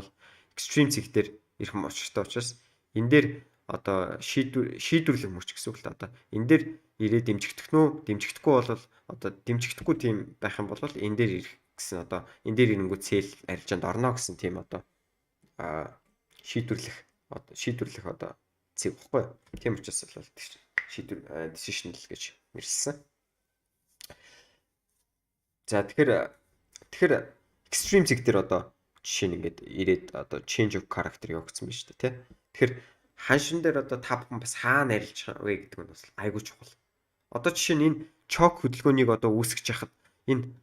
[SPEAKER 1] extreme цэг дээр ирэх учиртай учраас энэ дээр одоо шийдвэрлэх мөч гэсэн үг л одоо энэ дээр ирээ дэмжигдэх нь дэмжигдэхгүй бол одоо дэмжигдэхгүй тийм байх юм бол энэ дээр ирэх гэсэн одоо энэ дээр ирэнгүү цээл арилжаанд орно гэсэн тийм одоо шийдвэрлэх одоо цэг баггүй. Тийм учраас бол decisional гэж нэрлсэн. За тэгэхээр extreme цэг дээр одоо жишээ нь ингээд ирээд одоо change of character явагдсан байна шүү дээ тий. Тэгэхээр ханшин дээр одоо та бүхэн бас хаана арилж вэ гэдэг нь бас айгүй чухал. Одоо жишээ нь энэ choke хөдөлгөөнийг одоо үүсгэж яхад энэ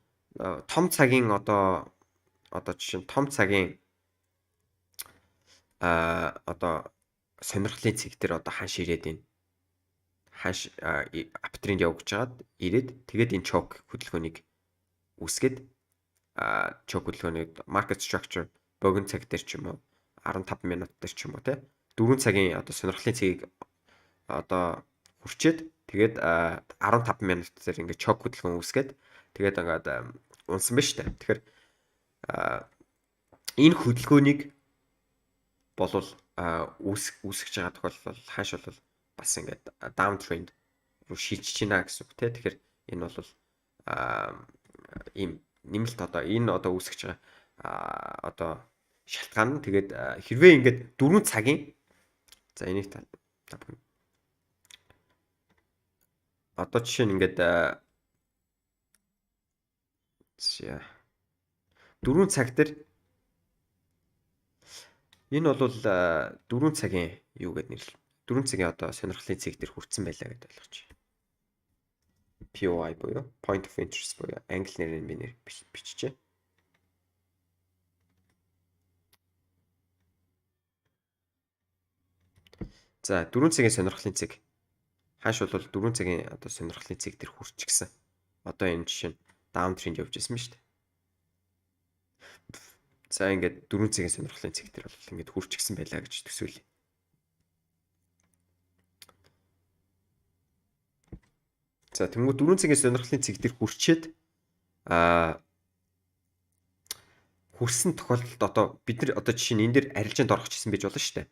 [SPEAKER 1] том цагийн одоо жишээ нь том цагийн одоо сонирхлын цэг дээр одоо ханш ирээд энэ ханш аптрend явагдаж хагаад ирээд тэгээд энэ choke хөдөлгөөнийг үүсгээд choke хөдөлгөөний market structure богино цаг дээр ч юм уу 15 минут дээр ч юм уу те 4 цагийн одоо сонирхлын цэгийг одоо хүрчээд тэгээд 15 минут дээр ингээд choke хөдөлгөөн үүсгээд тэгээд ингээд унсан байна шүү дээ. Тэгэхээр энэ хөдөлгөөнийг болвол үүсгэж байгаа тохиолдол хааш бол бас ингээд downtrend руу шилжиж байна гэсэн үг те. Тэгэхээр энэ бол ийм нэмэлт одоо энэ одоо үүсгэж байгаа одоо шалтгаан нь тэгээд хэрвээ ингээд 4 цагийн за энийг та бүхэн одоо жишээ нь ингээд 4 цаг дээр энэ бол 4 цагийн юу гэд нэрлэв. 4 цагийн одоо сонирхлын цэг дээр хүрсэн байлаа гэдээ ойлгож байна. POI буюу point of interest буюу англи нэрээр би биччихэ. За 4 цагийн сонирхлын цэг хааш бол 4 цагийн одоо сонирхлын цэг дээр хүрчихсэн. Одоо энэ жишээ нь downtrend явж байсан ба шүү дээ. За ингээд 4 цагийн сонирхлын цэг дээр бол ингээд хүрчихсэн байлаа гэж төсөөлье. За тэгмээ 4 цагийн сонирхлын цэг дээр хүрчээд хүрсэн тохиолдолд одоо бид нар одоо жишээ нь энэ дээр арилжаанд орох гэсэн байж болно шүү дээ.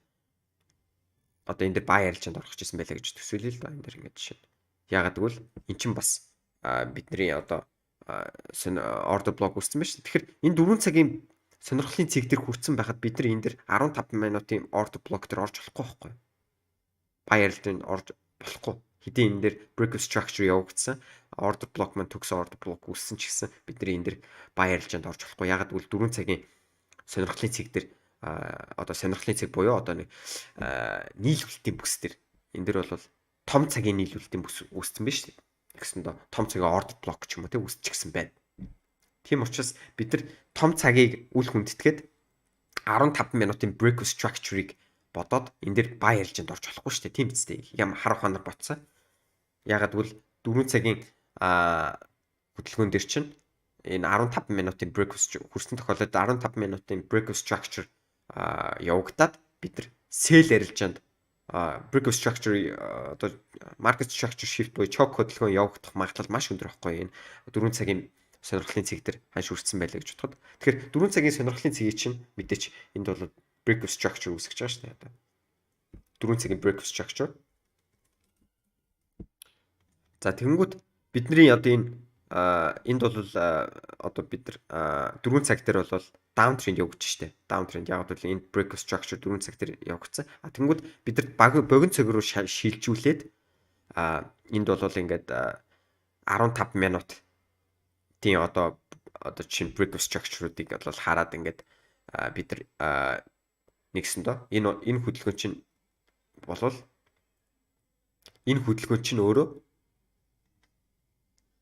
[SPEAKER 1] Одоо энэ дээр бай арилжаанд орох гэсэн байлаа гэж төсөөлье л да. Энэ дээр ингээд жишээ. Яагаад гэвэл эн чинь бас бидний одоо order block үүссэн байна шүү дээ. Тэгэхээр энэ 4 цагийн сонирхлын цэг дээр хүрсэн байхад бид нар энэ дээр 15 минутын order block дээр орж болохгүй байхгүй. Бай арилжаанд орж болохгүй. Хэдийн энэ дээр break structure явагдсан order block маань төгсөн order block үүссэн ч гэсэн бид нар энэ дээр бай арилжаанд орж болохгүй. Ягаад гэвэл 4 цагийн сонирхлын цэг дээр одоо сонирхлын цэг буюу одоо нэг нийлүүлэлтийн бүс дээр энэ дээр бол том цагийн нийлүүлэлтийн бүс үүссэн байна шүү дээ. Гэсэндээ том цагийн order block ч юм уу те үүсчихсэн байна. Тийм учраас бид нар том цагийг үл хүндэтгээд 15 минутын break structure-ыг бодоод энэ дээр бай арилжаанд орж болохгүй шүү дээ. Тийм биз дээ. Ям хар ухаанаар ботсон. Ягаад гэвэл 4 цагийн хөдөлгөөн дээр чинь энэ 15 минутын breakfast хүрсэн тохиолдолд 15 минутын breakfast structure явагдаад бид нар sell арилжаанд breakfast structure одоо market structure shift буюу choke хөдөлгөөн явагдах магадлал маш өндөр байхгүй энэ 4 цагийн сонирхлын цэг дээр ханш үрдсэн байлаа гэж бодоход. Тэгэхээр 4 цагийн сонирхлын цэгийг чинь мэдээч энд бол breakfast structure үүсгэж байгаа шүү дээ. Одоо 4 цагийн breakfast structure. За тэгэнгүүт бидний одоо энд бол одоо бид нар 4 цаг дээр бол down trend явагдаж штэ. Down trend яг бол энэ breakfast structure 4 цаг дээр явагдсан. Тэгэнгүүт бид нар богино цаг руу шилжүүлээд энд бол ингээд 15 минут тийм одоо чинь breakfast structure-уудыг бол хараад ингээд бид нар нэгсэн доо энэ хөдөлгөөн чинь болвол энэ хөдөлгөөн чинь өөрөө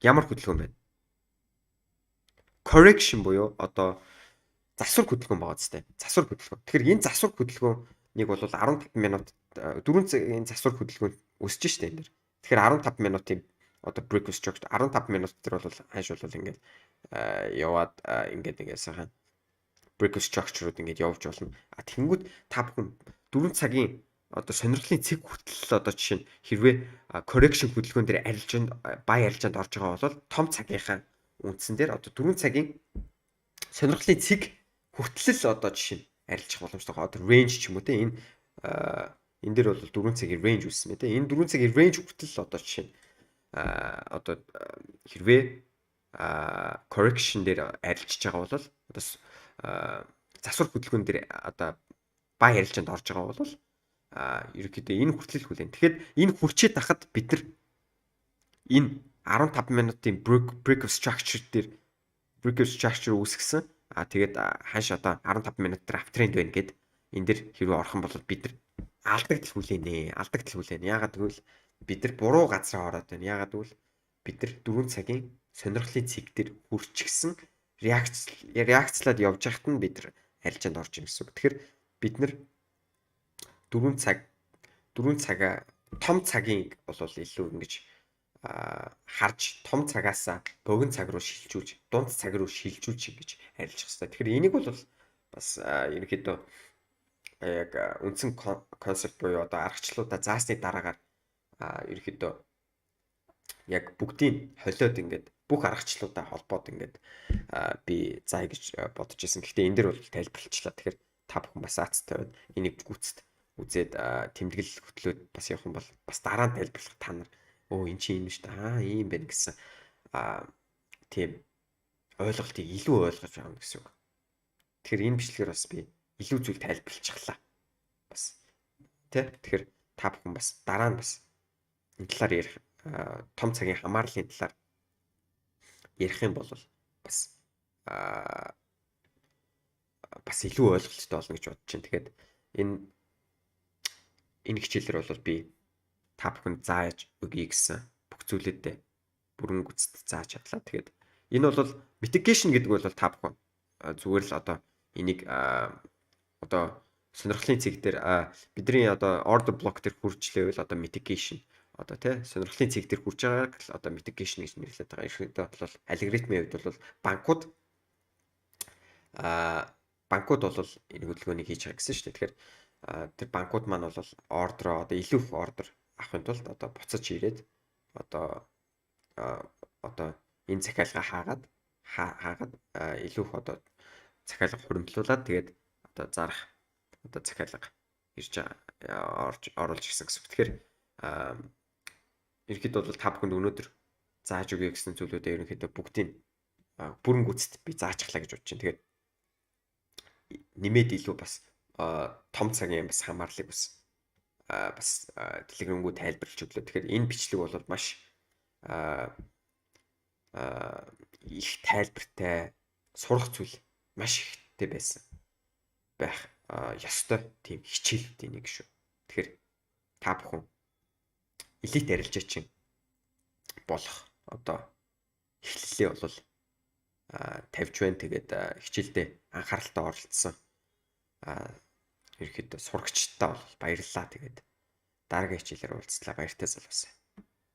[SPEAKER 1] ямар хөдөлгөөн байна? Correction буюу одоо засвар хөдөлгөөн байгаа зү. Засвар хөдөлгөөн. Тэгэхээр энэ засвар хөдөлгөөнийг бол 15 минут 4 цагийн засвар хөдөлгөөн өсөж штэ энэ дэр. Тэгэхээр 15 минутын одоо breakfast structure 15 минут дээр бол ханш бол ингээд яваад ингээд сайхан breakfast structure-ууд ингээд явж болно. Тэгэнгүүт та бүхэн 4 цагийн одоо сонирхлын цэг хүртэл одоо жишээ нь хэрвээ correction хөдөлгөөн дээр бай арилжаанд орж байгаа бол том цагийнхаа үндсэн дээр одоо 4 цагийн сонирхлын цэг хүртэл одоо жишээ нь арилжах боломжтой. Одоо range ч юм уу те энэ дээр бол 4 цагийн range үүссэн мэ те. Энэ 4 цагийн range хүртэл одоо жишээ нь одоо хэрвээ correction дээр арилжиж байгаа бол одоо засвар хөдөлгөөн дээр одоо бай арилжаанд орж байгаа бол ерөөхдөө энэ хүртэл хүлээн. Тэгэхээр энэ хүрчээд тахад бид нар энэ 15 минутын breakfast structure үүсгэсэн. Тэгээд ханш одоо 15 минут дээр uptrend байна гэд энэ дэр хэрвээ орох юм бол бид нар алдагдал хүлээнэ. Яагаад гэвэл бид нар буруу газраа ороод байна. Яагаад гэвэл бид нар 4 цагийн сонирхлын цэг дээр хүрчихсэн реакцлаад явж байхад нь бид нар арилжаанд орж ийн гэсэн үг. Тэгэхээр бид нар 4 цагаа том цагийн бол илүү ингэж харж том цагаас богино цаг руу шилжүүлж дунд цаг руу шилжүүлж ингэж арилжах хэрэгтэй. Тэгэхээр энийг бол бас ерөнхийдөө яг үндсэн концепт буюу одоо аргачлалуудаа заасны дараагаар ерөнхийдөө яг бүгдийг холиод ингээд бүх аргачлалуудаа холбоод ингээд би заа гэж бодож ирсэн. Гэхдээ энэ дэр бол тайлбарлалчлаа. Тэгэхээр та бүхэн бас аац тавиад энийг гүцэд үзээд тэмдэглэл хөтлөөд бас явах юм бол бас дараа нь тайлбарлах та нар эн чинь юм шүү дээ. Ийм байна гэсэн тийм ойлголтыг илүү ойлгож авна гэсэн үг. Тэгэхээр энэ бичлэгээр бас би илүү зүйл тайлбарлчихлаа. Бас тий. Тэгэхээр та бүхэн бас дараа нь бас энэ талаар ярих том цагийн хамаарлын талаар ярих юм бол бас илүү ойлголттой болно гэж бодож байна. Тэгээд энэ хичээлээр бол би та бүхэнд зааж өгье гэсэн бүх зүйлүүдээ бүрэн гүйцэд зааж чадлаа. Тэгээд энэ бол mitigation гэдэг бол та бүхэн зүгээр л одоо энийг одоо сонирхлын цэг дээр бидний одоо order block дээр хүрчлээвэл одоо mitigation одоо тий сонирхлын цэг дээр хүрж байгааг л одоо mitigation гэж нэрлэдэг байгаа. Ихэвчлэн бол алгоритмын хувьд бол банкуд бол энэ хөдөлгөөнийг хийж байгаа гэсэн шүү дээ. Тэгэхээр тэр банкуд маань бол ордероо одоо илүү их ордер авахын тулд одоо буцаж ирээд одоо энэ захиалгаа хаагаад илүү их одоо захиалга хуримтлуулад тэгээд одоо зарах одоо захиалга ирж оруулж ирсэн гэсэн. Тэгэхээр ерөнхийдөө бол та бүхэнд өнөөдөр зааж өгье гэсэн зүйлүүдээ ерөнхийдөө бүгдийг бүрэн гүйцэд би заачглаа гэж бодож байна. Тэгээд нэмээд илүү бас том цагийн бас хамаарлыг бас дэлгэрэнгүй тайлбарлаж өглөө. Тэгэхээр энэ бичлэг бол маш их тайлбартай сурах зүйл маш ихтэй байсан байх ёстой тийм хичээлүүдийн нэг шүү. Тэгэхээр та бүхэн элит арилжаачин болох одоо эхлэлээ бол тавьж байна. Тэгээд хичээлдээ анхааралтай оролцсон ерөөхдөө сурагчтай бол баярлалаа тэгээд дараагийн хичээлээр уулзлаа баяртай залуусаа.